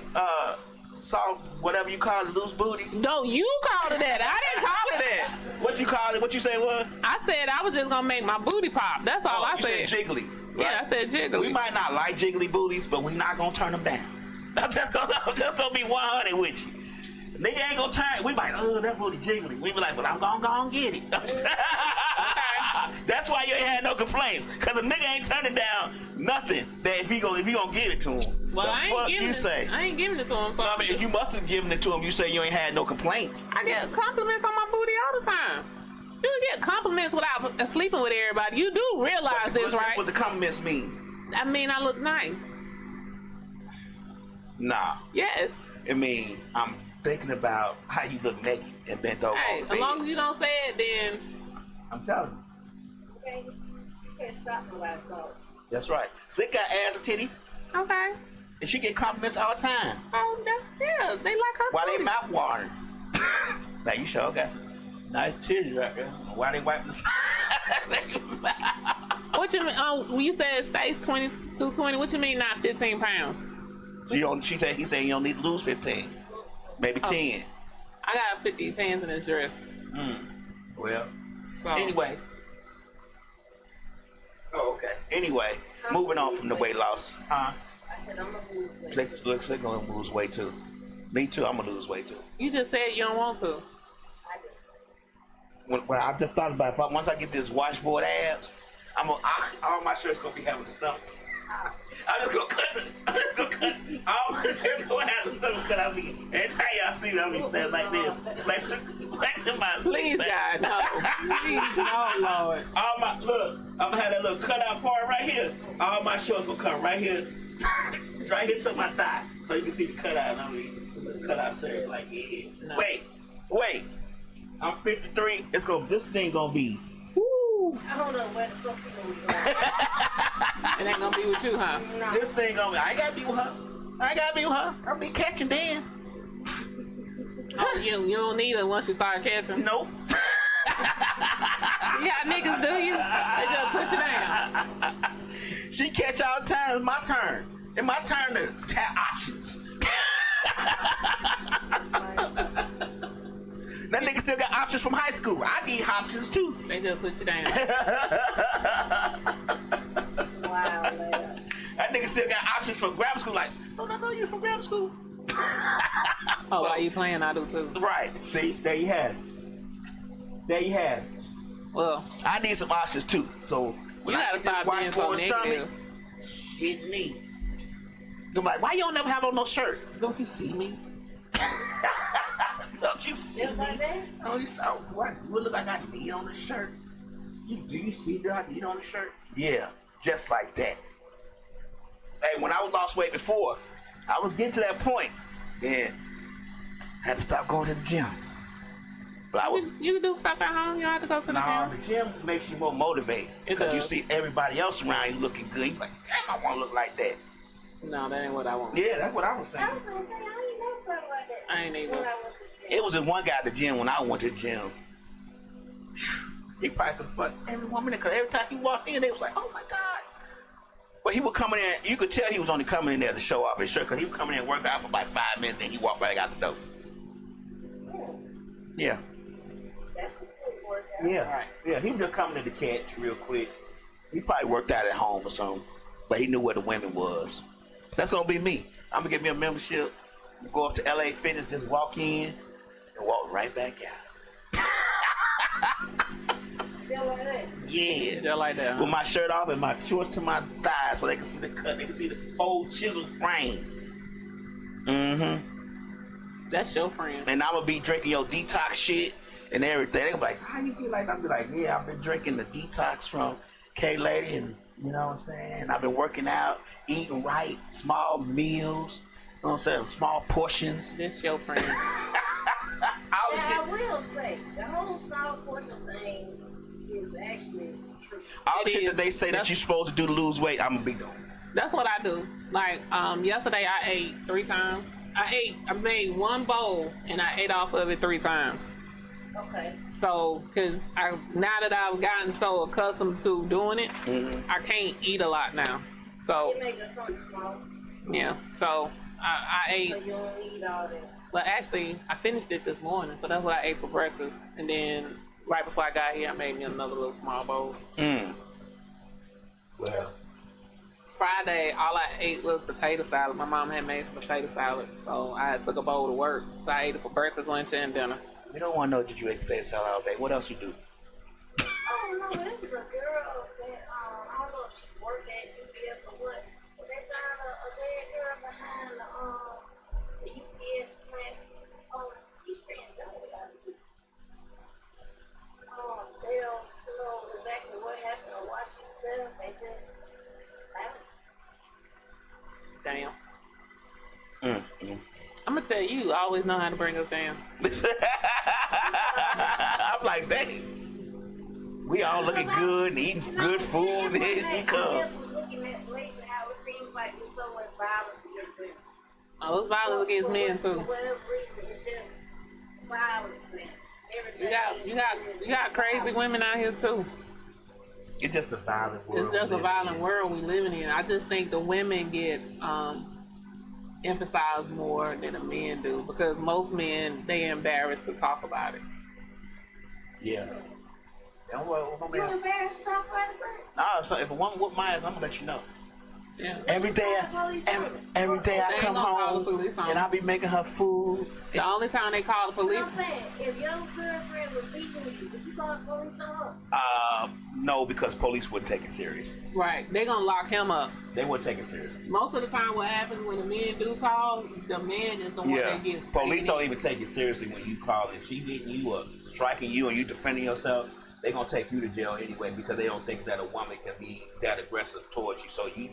soft, whatever you call it, loose booties.
No, you called it that. I didn't call it that.
What you call it? What you say was?
I said I was just gonna make my booty pop. That's all I
You
said.
said jiggly.
Yeah,
right?
I said jiggly.
We might not like jiggly booties, but we not gonna turn them down. I'm just gonna be 100 with you. Nigga ain't gonna turn. We might, that booty jiggly. We be like, but I'm gonna go and get it. That's why you ain't had no complaints, cause a nigga ain't turning down nothing. That if he gonna give it to him.
Well,
the
I
fuck
ain't giving
you
it.
say?
I ain't giving it to him. So
I mean, you must have given it to him. You say you ain't had no complaints.
I get compliments on my booty all the time. You can get compliments without sleeping with everybody. You do realize this, right?
What the compliments mean?
I mean, I look nice.
Nah,
Yes.
it means I'm thinking about how you look naked and bent over.
Hey,
on the
as
bed.
long as you don't say it, then
I'm telling you.
Okay? You can't stop nobody's thoughts.
That's right. Slick got ass and titties,
okay.
and she get compliments all the time.
Oh, that's yeah. They like her.
Why they
booty.
mouth watering? Now you sure got some nice titties right there. Why they wiping the side?
What you mean? When you said stays 2220, what you mean not 15 pounds?
He said you don't need to lose 15, maybe 10.
I got 50 pants in this dress.
Well,
So
anyway. Oh, okay. Anyway, moving on from the weight loss.
I said, I'm going to lose weight.
Slick gonna lose weight too. Me too. I'm gonna lose weight too.
you just said you don't want to.
I do.
When I just thought about it, once I get this washboard abs, all my shirts gonna be having the stomach. I'm just gonna cut all my shirt. Gonna have the stomach cut out me. Every time y'all see me, I'm be standing like this, flexing my
Please,
six pack.
God, no. Please, no, Lord.
All my look, I'm gonna have that little cutout part right here. All my shorts gonna come right here, right here to my thigh, so you can see the cutout. I mean, cutout shirt like yeah. No. Wait. I'm 53. This thing gonna be. Woo.
I don't know where the fuck you gonna go.
It ain't gonna be with you, huh?
No.
This thing gonna be. I ain't gotta be with her. I'll be catching Dan.
Oh, you don't need it once you start catching.
Nope.
Yeah, niggas do you? They just put you down.
She catch all the time. It's my turn. It's my turn to have options. That nigga still got options from high school. I need options too.
They just put you down.
Wow, man.
That nigga still got options from grammar school. Like, don't I know you from grammar school?
Oh, while you playing, I do too.
Right. See, there you have it.
Well,
I need some options too. So when
you
I
gotta
get this
stop
watch
being
for
so
a stomach,
negative.
shit me. I'm like, why you don't never have on no shirt? Don't you see me? Don't you see
Just like
me?
that?
Don't you see? What? You look like I need on the shirt. Do you see that I need on the shirt? Yeah, just like that. Hey, when I was lost weight before, I was getting to that point, and I had to stop going to the gym. But I was.
You can do stuff at home. You don't have to go to the gym.
The gym makes you more motivated because you see everybody else around you looking good. You're like, damn, I want to look like that.
No, that ain't what I want.
Yeah, that's what I was saying.
I was gonna say, I ain't never felt like that.
I ain't either.
When I was a kid.
It was in one guy at the gym when I went to the gym. He probably could fuck every woman because every time he walked in, they was like, oh my God. But he would come in, you could tell he was only coming in there to show off his shirt because he would come in and work out for like 5 minutes, then he walked right out the door. Yeah.
That's a good workout.
Yeah. Right. Yeah, he was just coming to the catch real quick. He probably worked out at home or something, but he knew where the women was. That's gonna be me. I'm gonna get me a membership, go up to LA Fitness, just walk in and walk right back out.
Just like that.
Yeah.
Just like that. Huh?
With my shirt off and my shorts to my thighs so they can see the cut, they can see the whole chisel frame. Mm-hmm.
That's your friend.
And I'm gonna be drinking your detox shit and everything. They gonna be like, how you get like that? I'll be like, yeah, I've been drinking the detox from Kaylady and you know what I'm saying? I've been working out, eating right, small meals, you know what I'm saying? Small portions.
This your friend.
I will say, the whole small portions thing is actually true.
All the
It
shit
is.
that they say that you're supposed to do to lose weight, I'm gonna be doing.
That's what I do. Like, yesterday I ate 3 times. I made 1 bowl and I ate off of it 3 times.
Okay.
So, cause now that I've gotten so accustomed to doing it, I can't eat a lot now. So,
It makes your stomach small,
yeah. So I ate.
so you don't eat all that.
Well, actually, I finished it this morning, so that's what I ate for breakfast. And then right before I got here, I made me another little small bowl.
Well.
Friday, all I ate was potato salad. My mom had made some potato salad, so I took a bowl to work. So I ate it for breakfast, lunch, and dinner.
We don't want to know that you ate potato salad all day. What else you do?
Oh no, there was a girl that I don't know if she worked at UPS or what, but they found a dead girl behind the UPS plant on East End. They don't know exactly what happened or why she was there. They just found it.
Damn. I'm gonna tell you, I always know how to bring us down.
I'm like, dang. We all looking good and eating good food. Here she
I
comes.
just was looking at lately how it seems like there's so much violence against women.
Oh, it's violence against men
For
too.
whatever reason, it's just violence now.
You got crazy women out here too.
It's just a violent world.
It's just a violent world we living in. I just think the women get emphasized more than the men do because most men they embarrassed to talk about it.
Yeah. Don't worry,
You embarrassed to talk about it, Frank?
Nah, so if a woman whoop my ass, I'm gonna let you know.
Yeah.
Every day I
They
come
ain't gonna call
home
the police on
and
me.
I'll be making her food.
The only time they call the
You know
police,
what I'm saying? If your girlfriend was beating you, would you call the police on her?
No, because police wouldn't take it serious.
Right. They're going to lock him up.
They wouldn't take it serious.
Most of the time what happens when the men do call, the man is the one that gets
police don't even take it seriously when you call. If she hitting you or striking you and you defending yourself, they're going to take you to jail anyway because they don't think that a woman can be that aggressive towards you. So you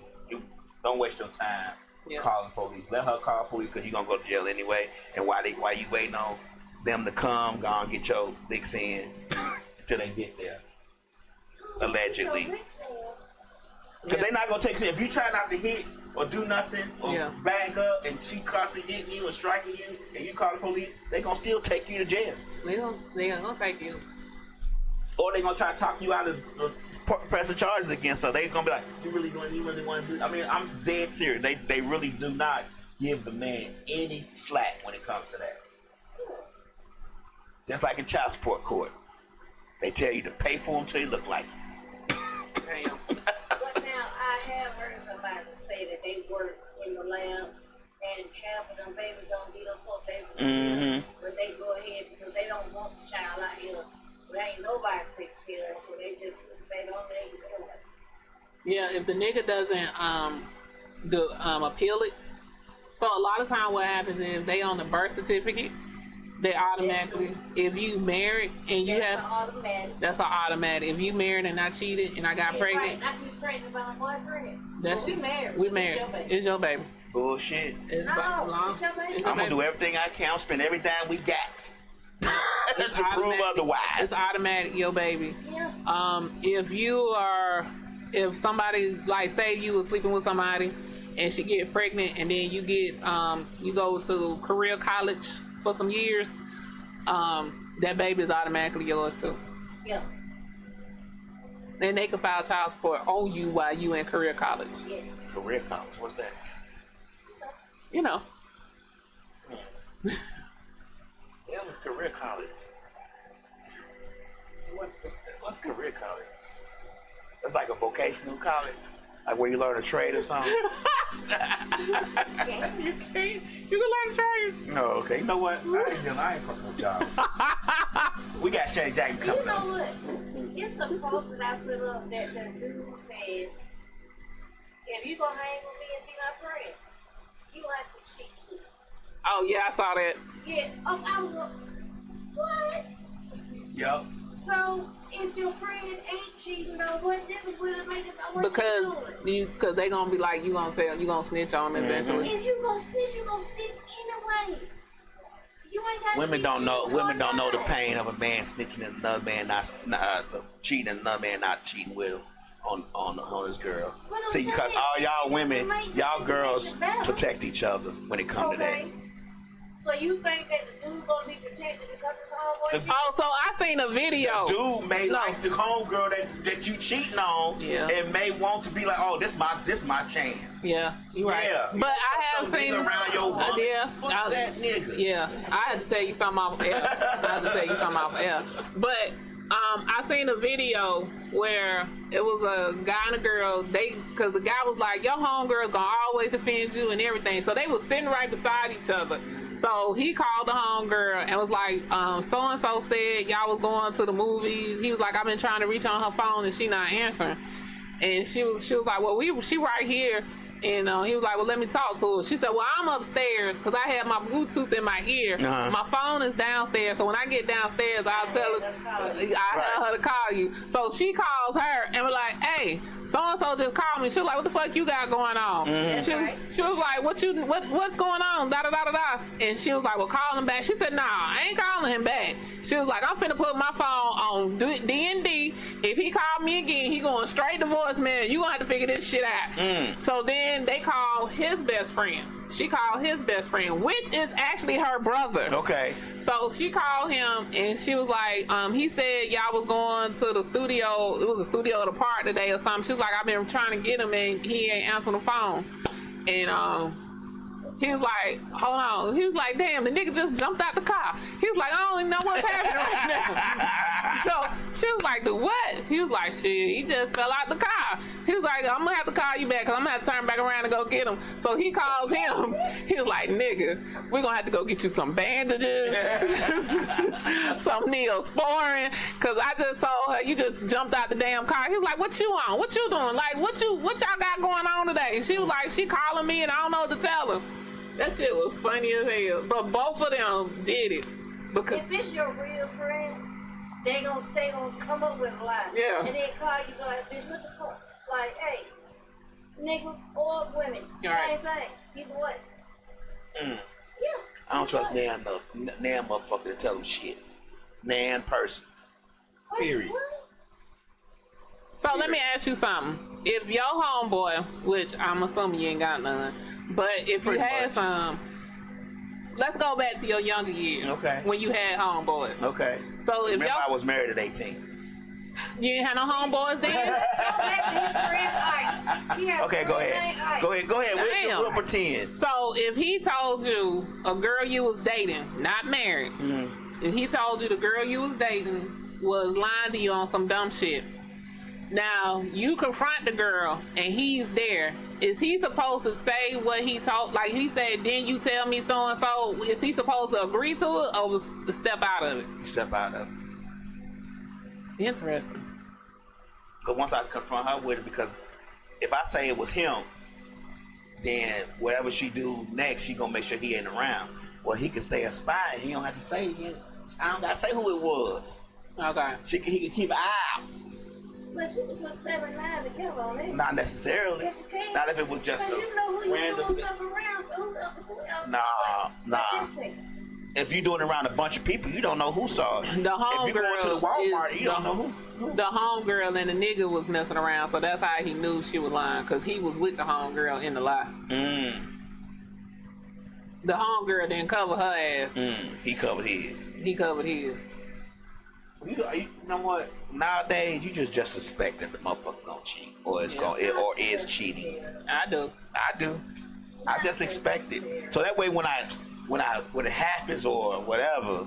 don't waste your time calling police. Let her call police because you're going to go to jail anyway. And while you waiting on them to come, go and get your licks in until they get there. Allegedly. Because they're not going to take it. If you try not to hit or do nothing or back up and she constantly hitting you and striking you and you call the police, they're going to still take you to jail.
They're going to take you.
Or they're going to try to talk you out of pressing charges against her. They're going to be like, you really want to do? I mean, I'm dead serious. They really do not give the man any slack when it comes to that. Just like in child support court. They tell you to pay for them till you look like it.
Damn.
But now, I have heard somebody say that they work in the lab and half of them babies don't get up for babies. But they go ahead because they don't want the child out here. There ain't nobody to take care of, so they just put the baby on there and go.
Yeah, if the nigga doesn't appeal it. So a lot of time what happens is they on the birth certificate, they automatically, if you married and you
that's automatic.
That's an automatic. If you married and I cheated and I got pregnant.
Right, not be pregnant by my boyfriend.
That's
we married.
We married. It's your baby.
Bullshit.
It's
your baby.
I'm going to do everything I can. I'll spend every dime we got. To prove otherwise.
It's automatic, your baby.
Yeah.
If somebody, like, say you was sleeping with somebody and she get pregnant and then you get you go to career college for some years, that baby is automatically yours too.
Yeah.
And they can file child support on you while you in career college.
Yes.
Career college, what's that?
You know.
Yeah, it's career college. What's career college? That's like a vocational college, like where you learn a trade or something. You can learn a trade. No, okay. You know what? I ain't fucking with y'all. We got Shay Jackson coming.
You know what? It's a post that I put up that the dude said, if you gonna hang with me and be my friend, you have to cheat too.
Oh yeah, I saw that.
Yeah. I was like, what?
Yup.
So if your friend ain't cheating, though, what difference will it make about what you doing?
Because they gonna be like, you gonna snitch on them eventually.
If you gonna snitch, anyway. You ain't got
Women don't know the pain of a man snitching and another man not cheating and another man not cheating with him on his girl. See, because all y'all women, y'all girls protect each other when it comes to that.
So you think that the dude gonna be protected because it's homeboy?
Oh, so I seen a video.
The dude may like the homegirl that you cheating on, and may want to be like, oh, this my chance.
Yeah, you right.
Yeah,
but I have seen
around your woman. Fuck that nigga.
Yeah, I had to tell you something off air. But I seen a video where it was a guy and a girl. Because the guy was like, your homegirl's gonna always defend you and everything. So they was sitting right beside each other. So he called the homegirl and was like, so-and-so said y'all was going to the movies. He was like, I've been trying to reach on her phone and she not answering. And she was like, well, she right here. And he was like, well, let me talk to her. She said, well, I'm upstairs because I have my Bluetooth in my ear. Uh-huh. My phone is downstairs. So when I get downstairs, I'll tell her, tell her to call you. So she calls her and was like, hey, so-and-so just called me. She was like, what the fuck you got going on? Mm-hmm. She was like, what's going on? Da-da-da-da-da. And she was like, well, call him back. She said, nah, I ain't calling him back. She was like, I'm finna put my phone on D&D. If he called me again, he going straight to voicemail. You gonna have to figure this shit out. So then they called his best friend. She called his best friend, which is actually her brother. Okay. So she called him and she was like, he said y'all was going to the studio. It was a studio at the park today or something. She was like, I've been trying to get him and he ain't answering the phone. And he was like, hold on. He was like, damn, the nigga just jumped out the car. He was like, I don't even know what's happening right now. So She was like, "The what?" He was like, "Shit, he just fell out the car." He was like, "I'm gonna have to call you back because I'm gonna have to turn back around and go get him." So he calls him. He was like, "Nigga, we're gonna have to go get you some bandages, some Neosporin, because I just told her you just jumped out the damn car." He was like, "What you on? What you doing? Like, what y'all got going on today?" She was like, "She calling me and I don't know what to tell her." That shit was funny as hell. But both of them did it. Because
if it's your real friend, they gonna come up with a lie.
Yeah.
And then call you like, "Bitch, what the fuck?" Like, hey, niggas or women,
Right.
same thing. Either way. Yeah.
I don't trust nan motherfucker to tell them shit. Nan person. Period.
What?
So let me ask you something. If your homeboy, which I'm assuming you ain't got none, but if
Pretty
you had
much.
some, let's go back to your younger years.
Okay.
When you had homeboys.
Okay.
So if
Remember, I
y'all,
was married at 18.
you didn't have no homeboys then?
Go back to his friend Ike. He had
Okay,
a
go
friend
ahead.
named Ike.
Go ahead.
Damn.
We'll pretend.
So if he told you a girl you was dating, not married, if he told you the girl you was dating was lying to you on some dumb shit, now you confront the girl and he's there, is he supposed to say what he told? Like he said, "Didn't you tell me so and so?" Is he supposed to agree to it or to step out of it?
Step out of it.
Interesting.
Because once I confront her with it, because if I say it was him, then whatever she do next, she gonna make sure he ain't around. Well, he can stay a spy. He don't have to say it. I don't gotta say who it was.
Okay.
He can keep an eye out.
But you can put 7 9 together on it.
Not necessarily.
Yes, you can.
Not if it was just
Because
a
you know who you
random
doing
thing.
stuff around. Who else?
Nah.
Like this nigga.
If you're doing it around a bunch of people, you don't know who saw it.
The
If you go
homegirl
to the Walmart,
is
you don't know who.
The homegirl and the nigga was messing around, so that's how he knew she was lying, because he was with the homegirl in the lie. The homegirl didn't cover her ass.
He covered his.
He covered his.
You know what? Nowadays, you just suspect that the motherfucker gonna cheat, or is cheating.
I do.
I just expect it. So that way, when it happens or whatever,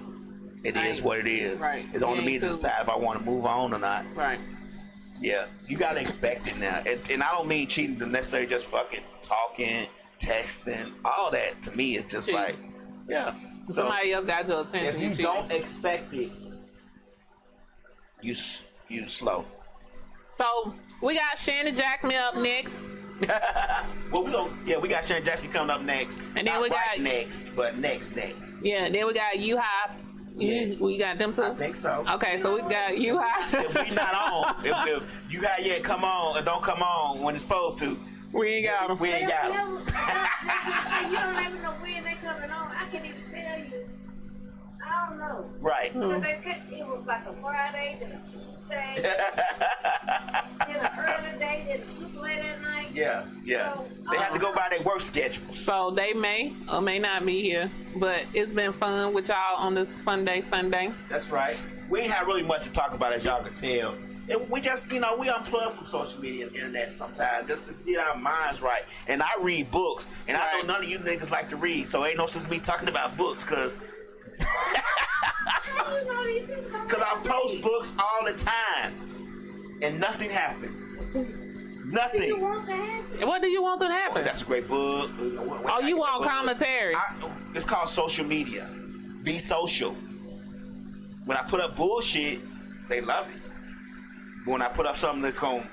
it is what it is.
Right.
It's on
You
me
ain't
to
too-
decide if I want to move on or not.
Right.
Yeah, you gotta expect it now, and I don't mean cheating to necessarily just fucking talking, texting, all that. To me, it's just
Cheating.
like, yeah. So
Somebody else got your attention.
if you
cheating.
don't expect it, you slow.
So we got Shannon Jack me up next.
Well, we got Shannon Jackson coming up next.
And then
Not
we got-
right next, but next.
Yeah, then we got you high.
Yeah.
We got them too.
I think so.
Okay, so we got you high.
If we not on, if you got yet come on or don't come on when it's supposed to,
we ain't got them.
we ain't got them.
You don't even know when they coming on. I can't even tell you. I don't know.
Right.
Because it was like a Friday, then a Tuesday, then an early day, then a super late at night.
Yeah.
So,
They have to go by their work schedules.
So they may or may not be here, but it's been fun with y'all on this fun day Sunday.
That's right. We ain't have really much to talk about, as y'all can tell. And we just, we unplug from social media and internet sometimes just to get our minds right. And I read books, and I know
Right.
none of you niggas like to read, so ain't no sense me talking about books, because I post books all the time, and nothing happens. Nothing.
You want to happen?
What do you want to happen?
That's a great book.
Oh, you want commentary?
It's called social media. Be social. When I put up bullshit, they love it. But when I put up something that's going to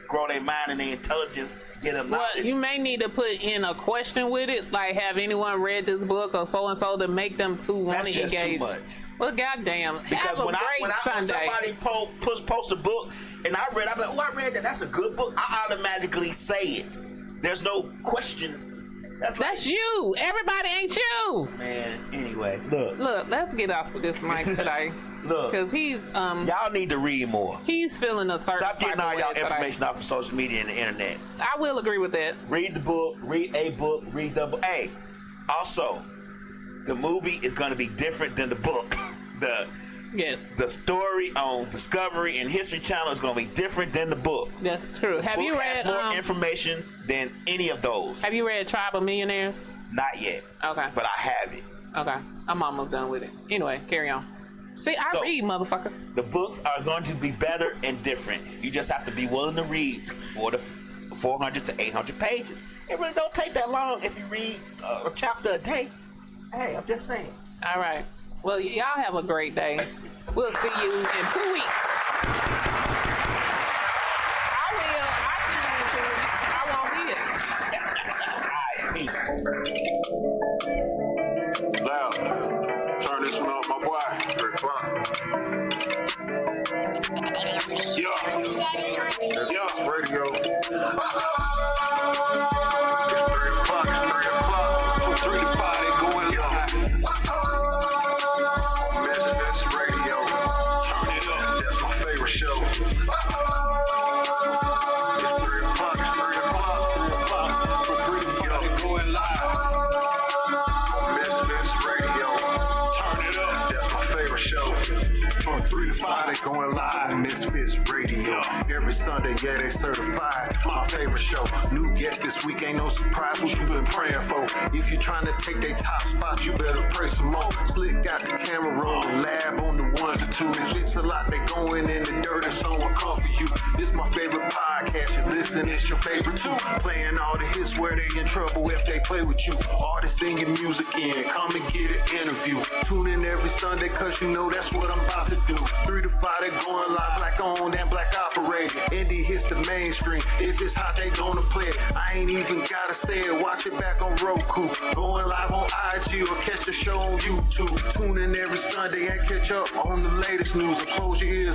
grow their mind and their intelligence, get them
Well,
knowledge.
you may need to put in a question with it, like have anyone read this book or so and so to make them to want
That's
to
just
engage.
too much.
Well, goddamn,
Because
have a
when
great Sunday.
somebody post a book and I read, I'm like, oh, I read that. That's a good book. I automatically say it. There's no question.
That's you. Everybody ain't you.
Man, anyway, look,
Let's get off with this mic today.
look.
Because
Y'all need to read more.
he's feeling a certain
Stop getting
type
all
of
y'all
way today.
information off of social media and the internet.
I will agree with that.
Read the book, read a book, read the book. Hey, also, the movie is going to be different than the book.
Yes,
The story on Discovery and History Channel is going to be different than the book.
that's true. Have
Book
you
has
read?
more information than any of those.
Have you read Tribe of Millionaires?
Not yet,
Okay.
but I have it.
Okay. I'm almost done with it. Anyway, carry on. See, I read, motherfucker.
The books are going to be better and different. You just have to be willing to read for the 400 to 800 pages. It really don't take that long if you read a chapter a day. Hey, I'm just saying.
All right. Well, y'all have a great day. We'll see you in 2 weeks. I will. I'll see you in 2 weeks. I won't be here.
All right, peace.
Loud. Turn this one up, my boy. 3 o'clock. Yeah. That's radio. It's 3 o'clock. It's 3 o'clock. From 3 to 5, they going live. MisFits Radio. Turn it up. That's my favorite show. It's 3 o'clock. It's 3 o'clock. 3 o'clock. From 3 to 5, they going live. MisFits Radio. Turn it up. That's my favorite show. From 3 to 5, they going live. MisFits Radio. Every Sunday, yeah, they certified. My favorite show. New guest this week, ain't no surprise what you been praying for. If you trying to take their top spot, you better pray some more. Slick got the camera rolling, lab on the ones and twos. It's a lot, they going in the dirt and someone come for you. This my favorite podcast, you listen, it's your favorite too. Playing all the hits where they in trouble if they play with you. Artists singing music in, come and get an interview. Tune in every Sunday, cause you know that's what I'm about to do. 3 to 5, they going live, black owned and black operated. Indie hits the mainstream, if it's hot, they gonna play it. I ain't even gotta say it, watch it back on Roku. Going live on IG or catch the show on YouTube. Tune in every Sunday and catch up on the latest news. Or close your ears